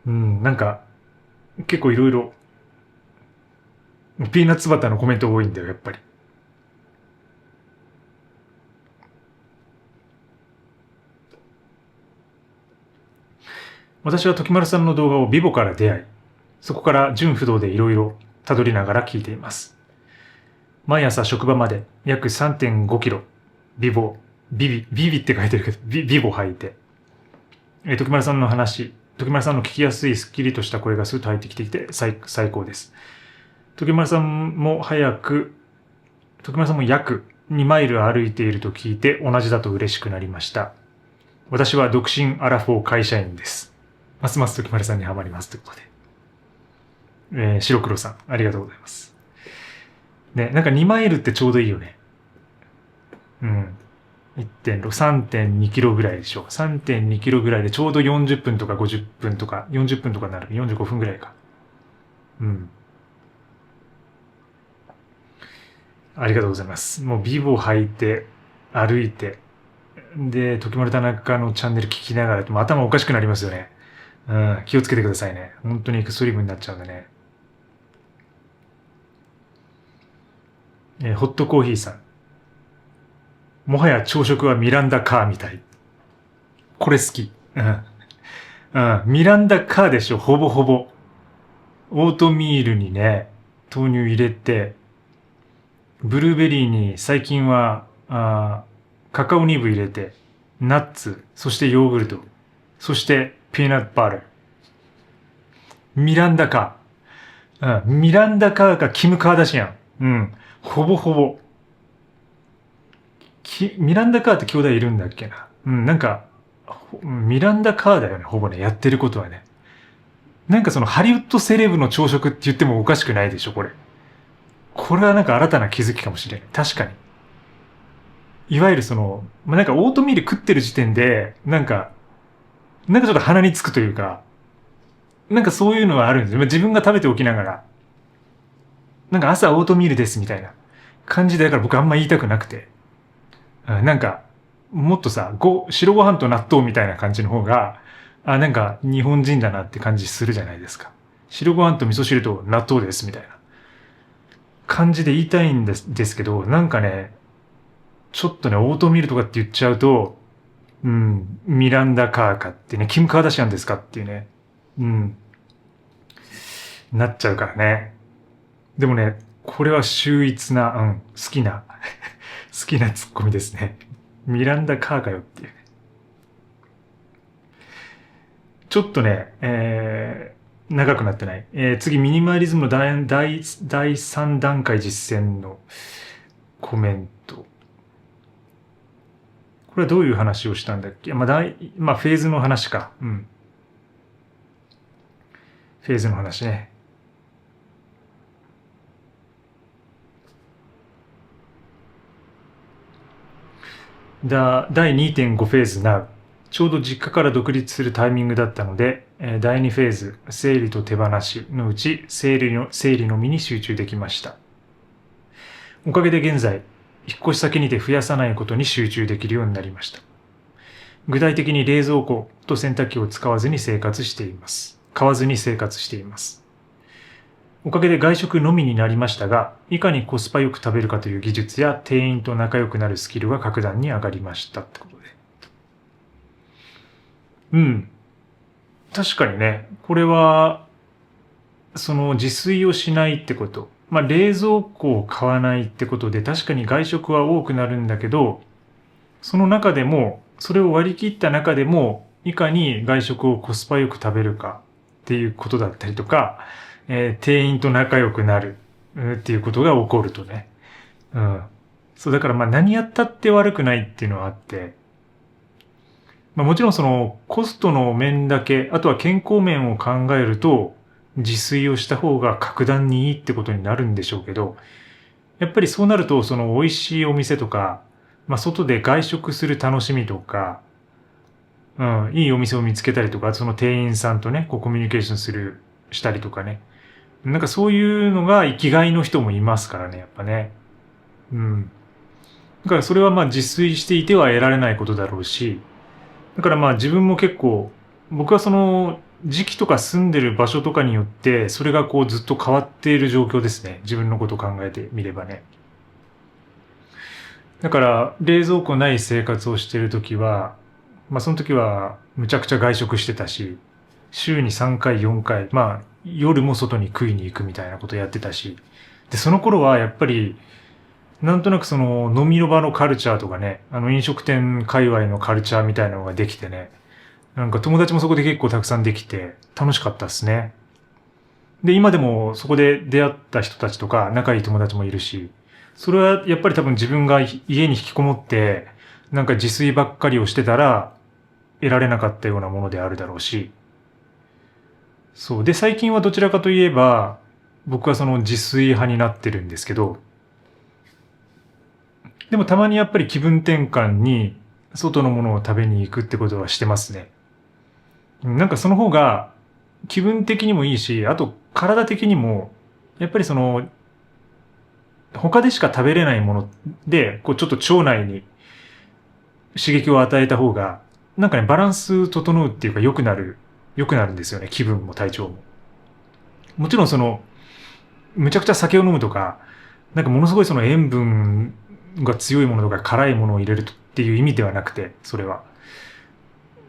A: なんか、結構いろいろ、ピーナッツバターのコメント多いんだよ、やっぱり。私は時丸さんの動画をビボから出会い、そこから純不動でいろいろ辿りながら聞いています。毎朝職場まで約 3.5 キロ、ビボって書いてるけど、ビボ履いて、時丸さんの話、時丸さんの聞きやすいスッキリとした声がスーッと入ってきていて最高です。時丸さんも約2マイル歩いていると聞いて同じだと嬉しくなりました。私は独身アラフォー会社員です。ますます時丸さんにハマりますということで。白黒さん、ありがとうございます。ね、なんか2マイルってちょうどいいよね。1.6、3.2 キロぐらいでしょ。3.2 キロぐらいでちょうど40分とか50分とか、40分とかになる。45分ぐらいか。ありがとうございます。もうビボ履いて、歩いて、で、時丸田中のチャンネル聞きながら、頭おかしくなりますよね。気をつけてくださいね。本当にエクストリームになっちゃうんでね。ホットコーヒーさん。もはや朝食はミランダカーみたい。これ好き。ミランダカーでしょ、ほぼほぼ。オートミールにね、豆乳入れて、ブルーベリーに最近はカカオニブ入れて、ナッツ、そしてヨーグルト、そしてピーナッツバター。ミランダカー。ミランダカーかキム・カーダシアン。ほぼほぼ。ミランダカーって兄弟いるんだっけな。なんか、ミランダカーだよね、ほぼね、やってることはね。なんかそのハリウッドセレブの朝食って言ってもおかしくないでしょ、これ。これはなんか新たな気づきかもしれない。確かに。いわゆるその、なんかオートミール食ってる時点で、なんかちょっと鼻につくというか、なんかそういうのはあるんですよ。自分が食べておきながら、なんか朝オートミールですみたいな感じで、だから僕あんま言いたくなくて。なんか、もっとさ、白ご飯と納豆みたいな感じの方が、なんか日本人だなって感じするじゃないですか。白ご飯と味噌汁と納豆ですみたいな感じで言いたいんですけど、なんかね、ちょっとね、オートミールとかって言っちゃうと、ミランダカーかってね、キム・カーダシアンですかっていうね、なっちゃうからね。でもね、これは秀逸な、好きな好きなツッコミですね。ミランダカーかよっていうね。ちょっとね、長くなってない。次、ミニマリズムの第3段階実践のコメント。これはどういう話をしたんだっけ？フェーズの話か。フェーズの話ね。第2.5フェーズ Now。ちょうど実家から独立するタイミングだったので、第2フェーズ、整理と手放しのうち、整理のみに集中できました。おかげで現在、引っ越し先にて増やさないことに集中できるようになりました。具体的に冷蔵庫と洗濯機を買わずに生活しています。おかげで外食のみになりましたが、いかにコスパよく食べるかという技術や店員と仲良くなるスキルが格段に上がりましたってことで。確かにね、これは、その自炊をしないってこと。冷蔵庫を買わないってことで、確かに外食は多くなるんだけど、その中でも、それを割り切った中でも、いかに外食をコスパよく食べるかっていうことだったりとか、店員と仲良くなるっていうことが起こるとね。そう、だから何やったって悪くないっていうのはあって、もちろんそのコストの面だけ、あとは健康面を考えると、自炊をした方が格段にいいってことになるんでしょうけど、やっぱりそうなると、その美味しいお店とか、外で外食する楽しみとか、いいお店を見つけたりとか、その店員さんとね、コミュニケーションしたりとかね。なんかそういうのが生きがいの人もいますからね、やっぱね。だからそれは自炊していては得られないことだろうし、だから自分も結構、僕はその時期とか住んでる場所とかによってそれがこうずっと変わっている状況ですね。自分のことを考えてみればね。だから冷蔵庫ない生活をしている時は、その時はむちゃくちゃ外食してたし、週に3回4回、夜も外に食いに行くみたいなことやってたし、でその頃はやっぱりなんとなくその飲みの場のカルチャーとかね、飲食店界隈のカルチャーみたいなのができてね、なんか友達もそこで結構たくさんできて楽しかったですね。で、今でもそこで出会った人たちとか仲いい友達もいるし、それはやっぱり多分自分が家に引きこもってなんか自炊ばっかりをしてたら得られなかったようなものであるだろうし、そう。で、最近はどちらかといえば僕はその自炊派になってるんですけど、でもたまにやっぱり気分転換に外のものを食べに行くってことはしてますね。なんかその方が気分的にもいいし、あと体的にも、やっぱりその他でしか食べれないもので、こうちょっと腸内に刺激を与えた方が、なんかね、バランス整うっていうか良くなるんですよね。気分も体調も。もちろんその、むちゃくちゃ酒を飲むとか、なんかものすごいその塩分が強いものとか辛いものを入れるっていう意味ではなくて、それは。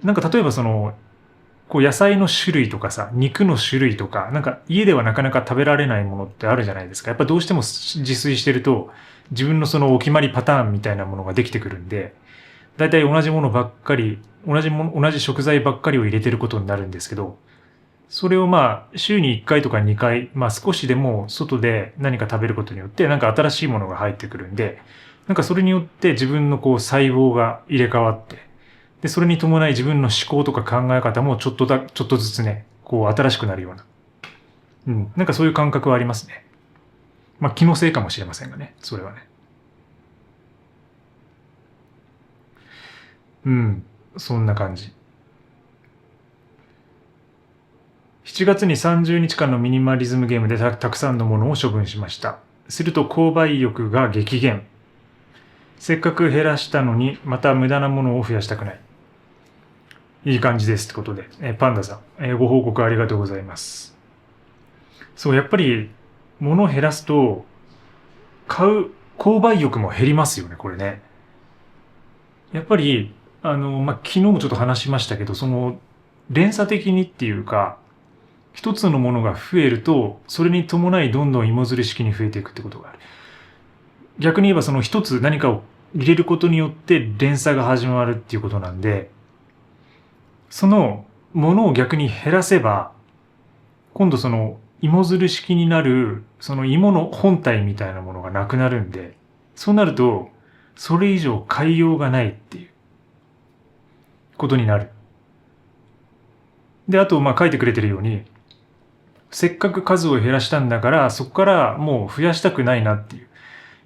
A: なんか例えばその、こう野菜の種類とかさ、肉の種類とか、なんか家ではなかなか食べられないものってあるじゃないですか。やっぱどうしても自炊してると、自分のそのお決まりパターンみたいなものができてくるんで、だいたい同じものばっかり、同じ食材ばっかりを入れてることになるんですけど、それを週に1回とか2回、少しでも外で何か食べることによって、なんか新しいものが入ってくるんで、なんかそれによって自分のこう細胞が入れ替わって、で、それに伴い自分の思考とか考え方もちょっとずつね、こう新しくなるような。なんかそういう感覚はありますね。気のせいかもしれませんがね、それはね。そんな感じ。7月に30日間のミニマリズムゲームでたくさんのものを処分しました。すると購買意欲が激減。せっかく減らしたのにまた無駄なものを増やしたくない。いい感じですってことで、パンダさん、ご報告ありがとうございます。そう、やっぱり物を減らすと購買意欲も減りますよね、これね。やっぱり昨日もちょっと話しましたけど、その連鎖的にっていうか、一つのものが増えると、それに伴いどんどん芋づる式に増えていくってことがある。逆に言えばその一つ何かを入れることによって連鎖が始まるっていうことなんで、そのものを逆に減らせば、今度その芋づる式になる、その芋の本体みたいなものがなくなるんで、そうなると、それ以上買いようがないっていうことになる。で、あと書いてくれてるように、せっかく数を減らしたんだから、そこからもう増やしたくないなっていう。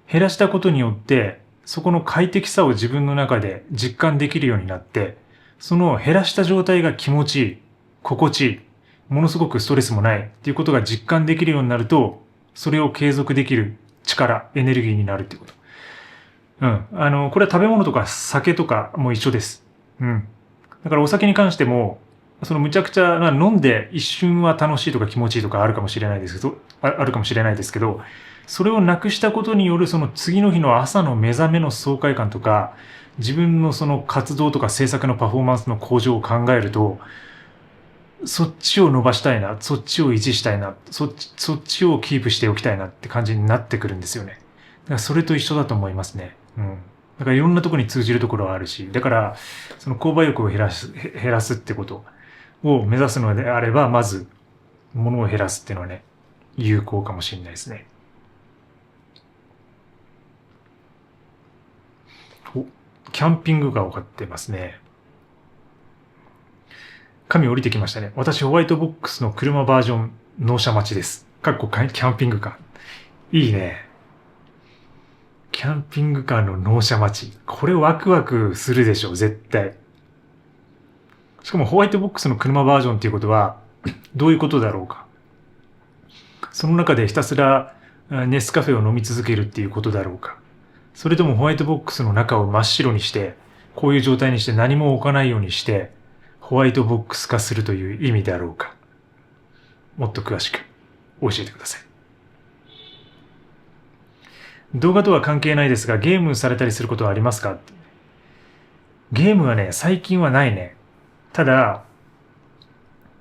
A: 減らしたことによって、そこの快適さを自分の中で実感できるようになって、その減らした状態が気持ちいい、心地いい、ものすごくストレスもないっていうことが実感できるようになると、それを継続できる力、エネルギーになるっていうこと。これは食べ物とか酒とかも一緒です。だからお酒に関しても、そのむちゃくちゃ飲んで一瞬は楽しいとか気持ちいいとかあるかもしれないですけど、それをなくしたことによるその次の日の朝の目覚めの爽快感とか、自分のその活動とか制作のパフォーマンスの向上を考えると、そっちを伸ばしたいな、そっちを維持したいな、そっちをキープしておきたいなって感じになってくるんですよね。だからそれと一緒だと思いますね。だからいろんなところに通じるところはあるし、だからその購買欲を減らすってことを目指すのであれば、まず物を減らすっていうのはね、有効かもしれないですね。キャンピングカーを買ってますね。紙降りてきましたね。私ホワイトボックスの車バージョン納車待ちです。キャンピングカー。いいね。キャンピングカーの納車待ち。これワクワクするでしょ、絶対。しかもホワイトボックスの車バージョンっていうことは、どういうことだろうか。その中でひたすらネスカフェを飲み続けるっていうことだろうか。それともホワイトボックスの中を真っ白にして、こういう状態にして何も置かないようにして、ホワイトボックス化するという意味であろうか。もっと詳しく教えてください。動画とは関係ないですが、ゲームされたりすることはありますか？ゲームはね、最近はないね。ただ、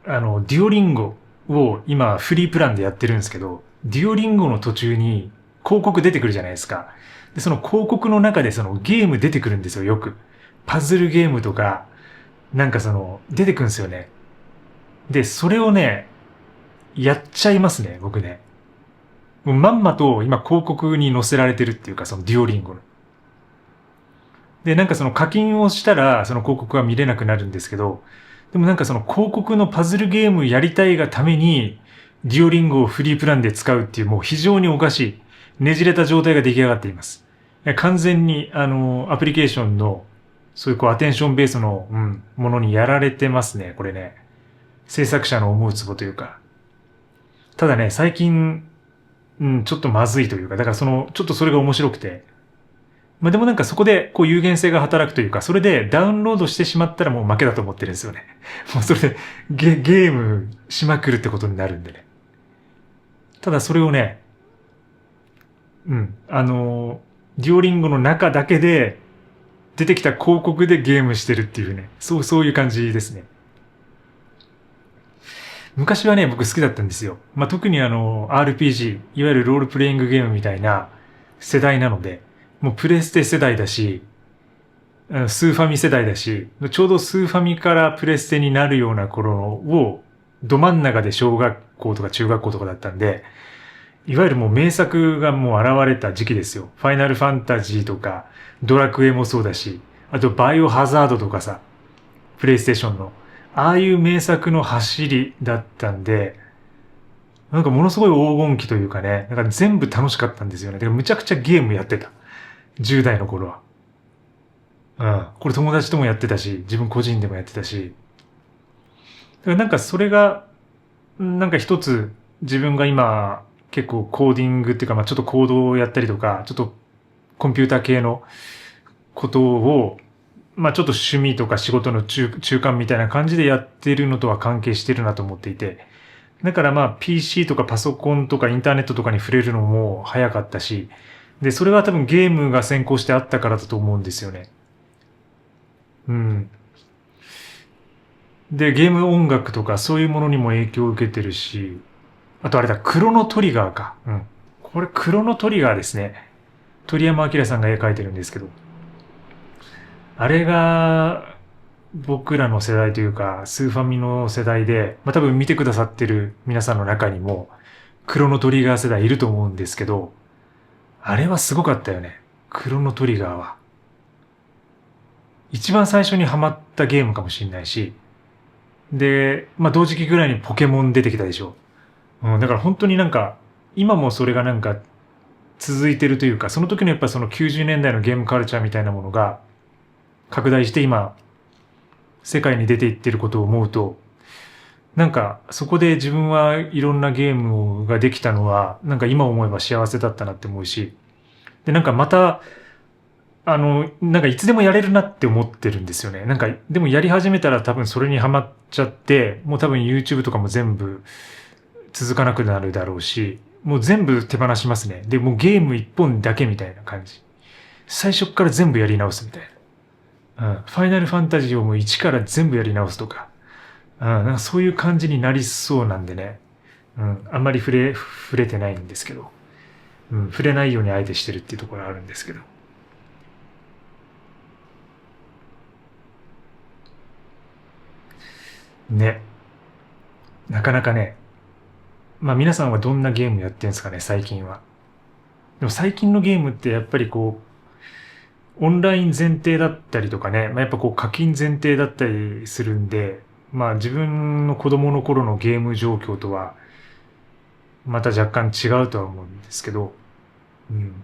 A: デュオリンゴを今フリープランでやってるんですけど、デュオリンゴの途中に広告出てくるじゃないですか。で、その広告の中でそのゲーム出てくるんですよ、よく。パズルゲームとか、なんか出てくるんですよね。で、それをね、やっちゃいますね、僕ね。もうまんまと今広告に載せられてるっていうか、そのデュオリンゴの。で、なんかその課金をしたら、その広告は見れなくなるんですけど、でもなんかその広告のパズルゲームやりたいがために、デュオリンゴをフリープランで使うっていうもう非常におかしい、ねじれた状態が出来上がっています。完全に、アプリケーションの、そういうアテンションベースの、ものにやられてますね、これね。制作者の思うツボというか。ただね、最近、ちょっとまずいというか、だからちょっとそれが面白くて、まあでもなんかそこで有限性が働くというか、それでダウンロードしてしまったらもう負けだと思ってるんですよね。もうそれでゲームしまくるってことになるんでね。ただそれをね、デュオリンゴの中だけで出てきた広告でゲームしてるっていうね、そういう感じですね。昔はね、僕好きだったんですよ。まあ特にRPG、いわゆるロールプレイングゲームみたいな世代なので、もうプレステ世代だし、スーファミ世代だし、ちょうどスーファミからプレステになるような頃を、ど真ん中で小学校とか中学校とかだったんで、いわゆるもう名作がもう現れた時期ですよ。ファイナルファンタジーとか、ドラクエもそうだし、あとバイオハザードとかさ、プレイステーションの、ああいう名作の走りだったんで、なんかものすごい黄金期というかね、なんか全部楽しかったんですよね。だからむちゃくちゃゲームやってた。10代の頃は。これ友達ともやってたし、自分個人でもやってたし。だからなんかそれが、なんか一つ自分が今結構コーディングっていうか、まあちょっとコードをやったりとか、ちょっとコンピューター系のことを、まあちょっと趣味とか仕事の中間みたいな感じでやってるのとは関係してるなと思っていて。だからまあ PC とかパソコンとかインターネットとかに触れるのも早かったし、で、それは多分ゲームが先行してあったからだと思うんですよね。うん。で、ゲーム音楽とかそういうものにも影響を受けてるし、あとあれだ、クロノトリガーか。これクロノトリガーですね。鳥山明さんが絵描いてるんですけど。あれが、僕らの世代というか、スーファミの世代で、まあ多分見てくださってる皆さんの中にも、クロノトリガー世代いると思うんですけど、あれはすごかったよね。クロノトリガーは。一番最初にハマったゲームかもしれないし、で、まあ同時期ぐらいにポケモン出てきたでしょ。だから本当になんか、今もそれがなんか続いてるというか、その時のやっぱその90年代のゲームカルチャーみたいなものが拡大して今、世界に出ていってることを思うと、なんかそこで自分はいろんなゲームができたのは、なんか今思えば幸せだったなって思うし、で、なんかまた、なんかいつでもやれるなって思ってるんですよね。なんか、でもやり始めたら多分それにハマっちゃって、もう多分 YouTube とかも全部続かなくなるだろうし、もう全部手放しますね。で、もうゲーム一本だけみたいな感じ。最初から全部やり直すみたいな。ファイナルファンタジーをもう一から全部やり直すとか。なんかそういう感じになりそうなんでね。あんまり触れてないんですけど。触れないようにあえてしてるっていうところあるんですけど。ね。なかなかね。まあ皆さんはどんなゲームやってんですかね、最近は。でも最近のゲームってやっぱりオンライン前提だったりとかね、まあ、やっぱ課金前提だったりするんで、まあ自分の子供の頃のゲーム状況とは、また若干違うとは思うんですけど、うん。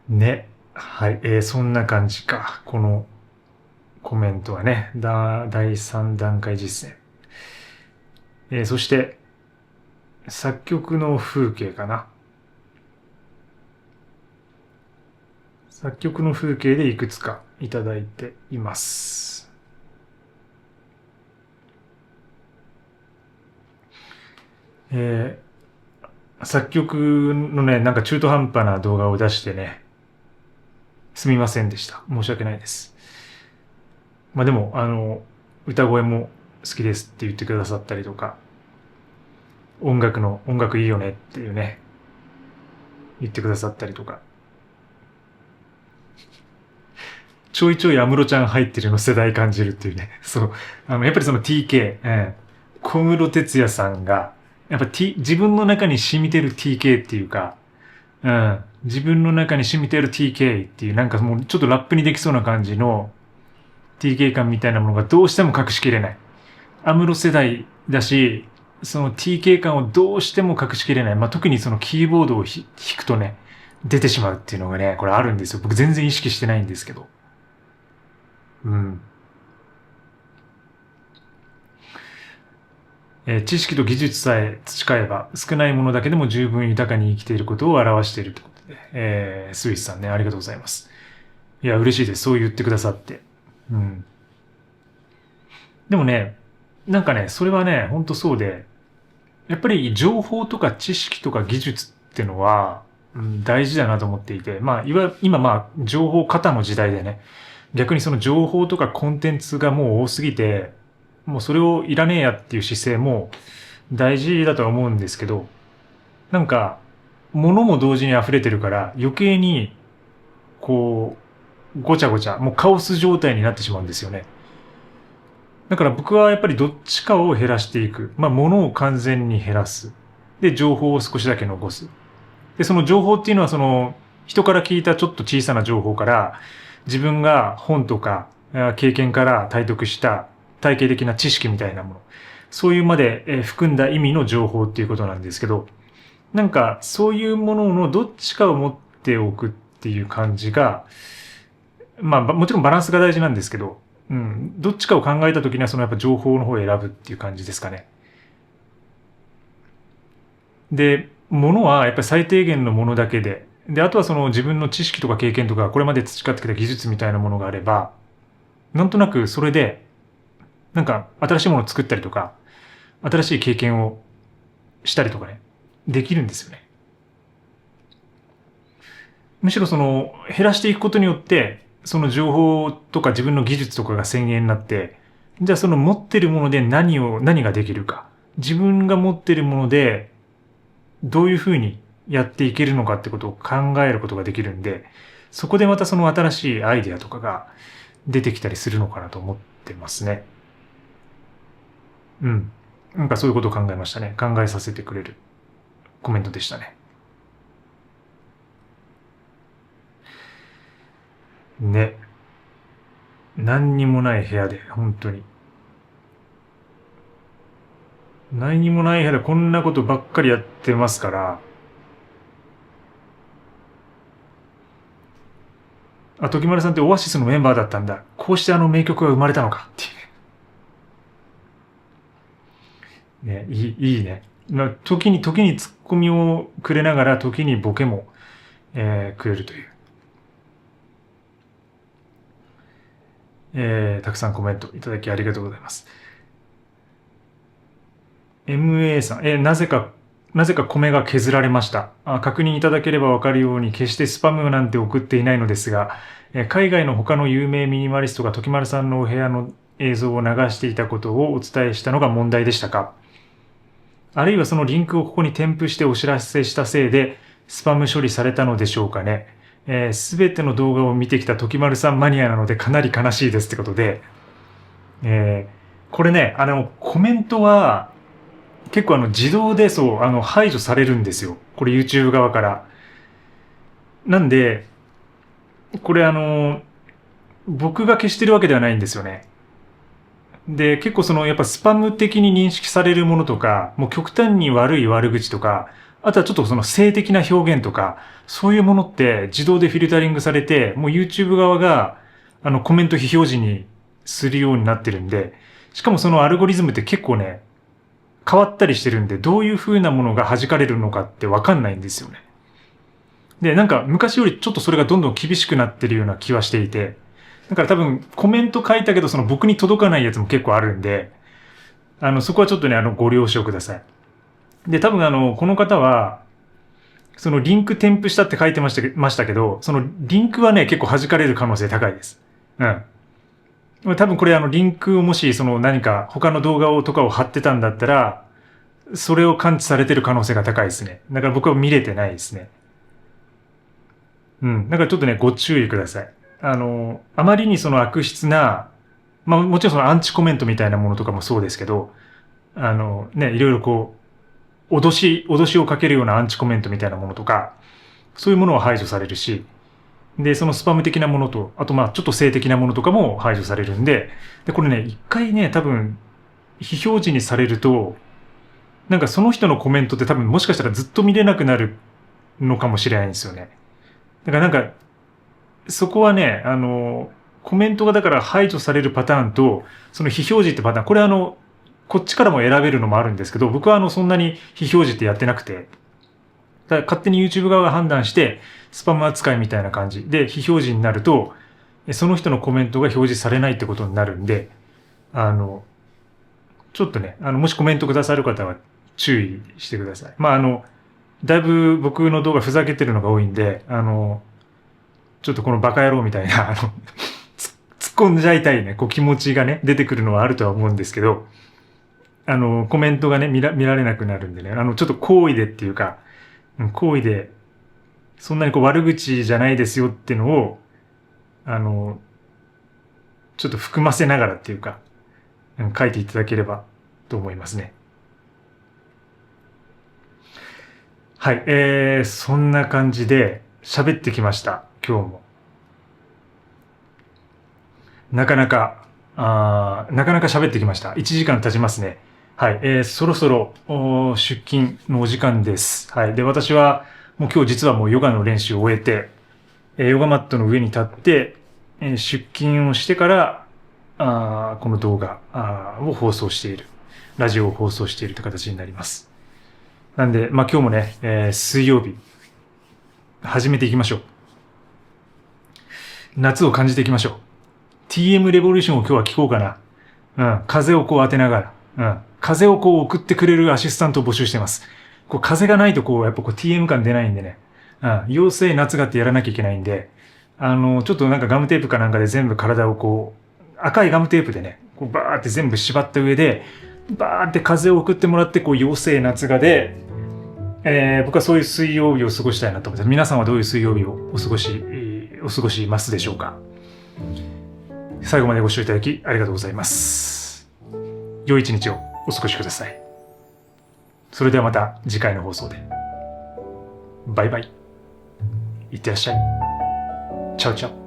A: ね。はい。そんな感じか。このコメントはね、第3段階実践。そして、作曲の風景かな。作曲の風景でいくつかいただいています。作曲のね、なんか中途半端な動画を出してね、すみませんでした。申し訳ないです。まあでも、歌声も好きですって言ってくださったりとか、音楽いいよねっていうね、言ってくださったりとか。ちょいちょい安室ちゃん入ってるの世代感じるっていうね。そう。やっぱりその TK、小室哲哉さんが、やっぱ、自分の中に染みてる TK っていうか、自分の中に染みてる TK っていう、なんかもうちょっとラップにできそうな感じの TK 感みたいなものがどうしても隠しきれない。安室世代だし、その TK 感をどうしても隠しきれない。まあ、特にそのキーボードを弾くとね、出てしまうっていうのがね、これあるんですよ。僕全然意識してないんですけど。知識と技術さえ培えば少ないものだけでも十分豊かに生きていることを表しているということで、スイスさんね、ありがとうございます。いや、嬉しいです。そう言ってくださって。でもね、なんかね、それはね、ほんとそうで、やっぱり情報とか知識とか技術ってのは、大事だなと思っていて、まあ、今情報過多の時代でね、逆にその情報とかコンテンツがもう多すぎて、もうそれをいらねえやっていう姿勢も大事だとは思うんですけど、なんか、物も同時に溢れてるから余計に、こう、ごちゃごちゃ、もうカオス状態になってしまうんですよね。だから僕はやっぱりどっちかを減らしていく。まあ、物を完全に減らす。で、情報を少しだけ残す。で、その情報っていうのはその、人から聞いたちょっと小さな情報から、自分が本とか経験から体得した体系的な知識みたいなもの。そういうまで含んだ意味の情報っていうことなんですけど、なんかそういうもののどっちかを持っておくっていう感じが、まあもちろんバランスが大事なんですけど、どっちかを考えた時にはそのやっぱ情報の方を選ぶっていう感じですかね。で、ものはやっぱり最低限のものだけで、あとはその自分の知識とか経験とか、これまで培ってきた技術みたいなものがあれば、なんとなくそれで、なんか新しいものを作ったりとか、新しい経験をしたりとかね、できるんですよね。むしろその減らしていくことによって、その情報とか自分の技術とかが宣言になって、じゃあその持ってるもので何ができるか。自分が持ってるものでどういうふうにやっていけるのかってことを考えることができるんで、そこでまたその新しいアイデアとかが出てきたりするのかなと思ってますね。なんかそういうことを考えましたね。考えさせてくれるコメントでしたね。ね。何にもない部屋で、本当に。何にもない部屋でこんなことばっかりやってますから、時丸さんってオアシスのメンバーだったんだ。こうしてあの名曲が生まれたのかっていうね。いいね。時にツッコミをくれながら、時にボケも、くれるという。たくさんコメントいただきありがとうございます。MA さん、なぜか米が削られました。確認いただければわかるように、決してスパムなんて送っていないのですが、海外の他の有名ミニマリストが時丸さんのお部屋の映像を流していたことをお伝えしたのが問題でしたか？あるいはそのリンクをここに添付してお知らせしたせいで、スパム処理されたのでしょうかね。すべての動画を見てきた時丸さんマニアなのでかなり悲しいですってことで、これね、コメントは、結構自動で排除されるんですよ。これ YouTube 側から。なんで、これ僕が消してるわけではないんですよね。で、結構やっぱスパム的に認識されるものとか、もう極端に悪い悪口とか、あとはちょっとその性的な表現とか、そういうものって自動でフィルタリングされて、もう YouTube 側がコメント非表示にするようになってるんで、しかもそのアルゴリズムって結構ね、変わったりしてるんで、どういう風なものが弾かれるのかってわかんないんですよね。で、なんか昔よりちょっとそれがどんどん厳しくなってるような気はしていて、だから多分コメント書いたけどその僕に届かないやつも結構あるんで、そこはちょっとね、ご了承ください。で、多分この方は、そのリンク添付したって書いてましたけど、そのリンクはね、結構弾かれる可能性高いです。うん。多分これリンクをもしその何か他の動画とかを貼ってたんだったら、それを感知されてる可能性が高いですね。だから僕は見れてないですね。うん。だからちょっとね、ご注意ください。あまりにその悪質な、まあもちろんそのアンチコメントみたいなものとかもそうですけど、ね、いろいろこう、脅しをかけるようなアンチコメントみたいなものとか、そういうものは排除されるし、で、そのスパム的なものと、あとまあちょっと性的なものとかも排除されるんで、で、これね、一回ね、多分、非表示にされると、なんかその人のコメントって多分もしかしたらずっと見れなくなるのかもしれないんですよね。だからなんか、そこはね、コメントがだから排除されるパターンと、その非表示ってパターン、これこっちからも選べるのもあるんですけど、僕はそんなに非表示ってやってなくて、だから勝手に YouTube 側が判断して、スパム扱いみたいな感じで非表示になると、その人のコメントが表示されないってことになるんで、ちょっとね、もしコメントくださる方は注意してください。まあ、だいぶ僕の動画ふざけてるのが多いんで、ちょっとこのバカ野郎みたいな、突っ込んじゃいたいね、こう気持ちがね、出てくるのはあるとは思うんですけど、コメントがね、見られなくなるんでね、ちょっと好意でっていうか、好意で、そんなにこう悪口じゃないですよっていうのを、ちょっと含ませながらっていうか、書いていただければと思いますね。はい、そんな感じで喋ってきました、今日も。なかなか喋ってきました。1時間経ちますね。はい、そろそろ出勤のお時間です。はい。で、私はもう今日実はもうヨガの練習を終えて、ヨガマットの上に立って、出勤をしてから、この動画を放送している。ラジオを放送しているという形になります。なんで、まあ今日もね、水曜日、始めていきましょう。夏を感じていきましょう。TM レボリューションを今日は聞こうかな。うん。風をこう当てながら。うん。風をこう送ってくれるアシスタントを募集してます。こう風がないとこう、やっぱこう TM 感出ないんでね。うん。陽性夏がってやらなきゃいけないんで、ちょっとなんかガムテープかなんかで全部体をこう、赤いガムテープでね、こうバーって全部縛った上で、バーって風を送ってもらって、こう陽性夏がで、僕はそういう水曜日を過ごしたいなと思ってます。皆さんはどういう水曜日をお過ごしますでしょうか。最後までご視聴いただきありがとうございます。良い一日をお過ごしください。それではまた次回の放送で。バイバイ。いってらっしゃい。チャオチャオ。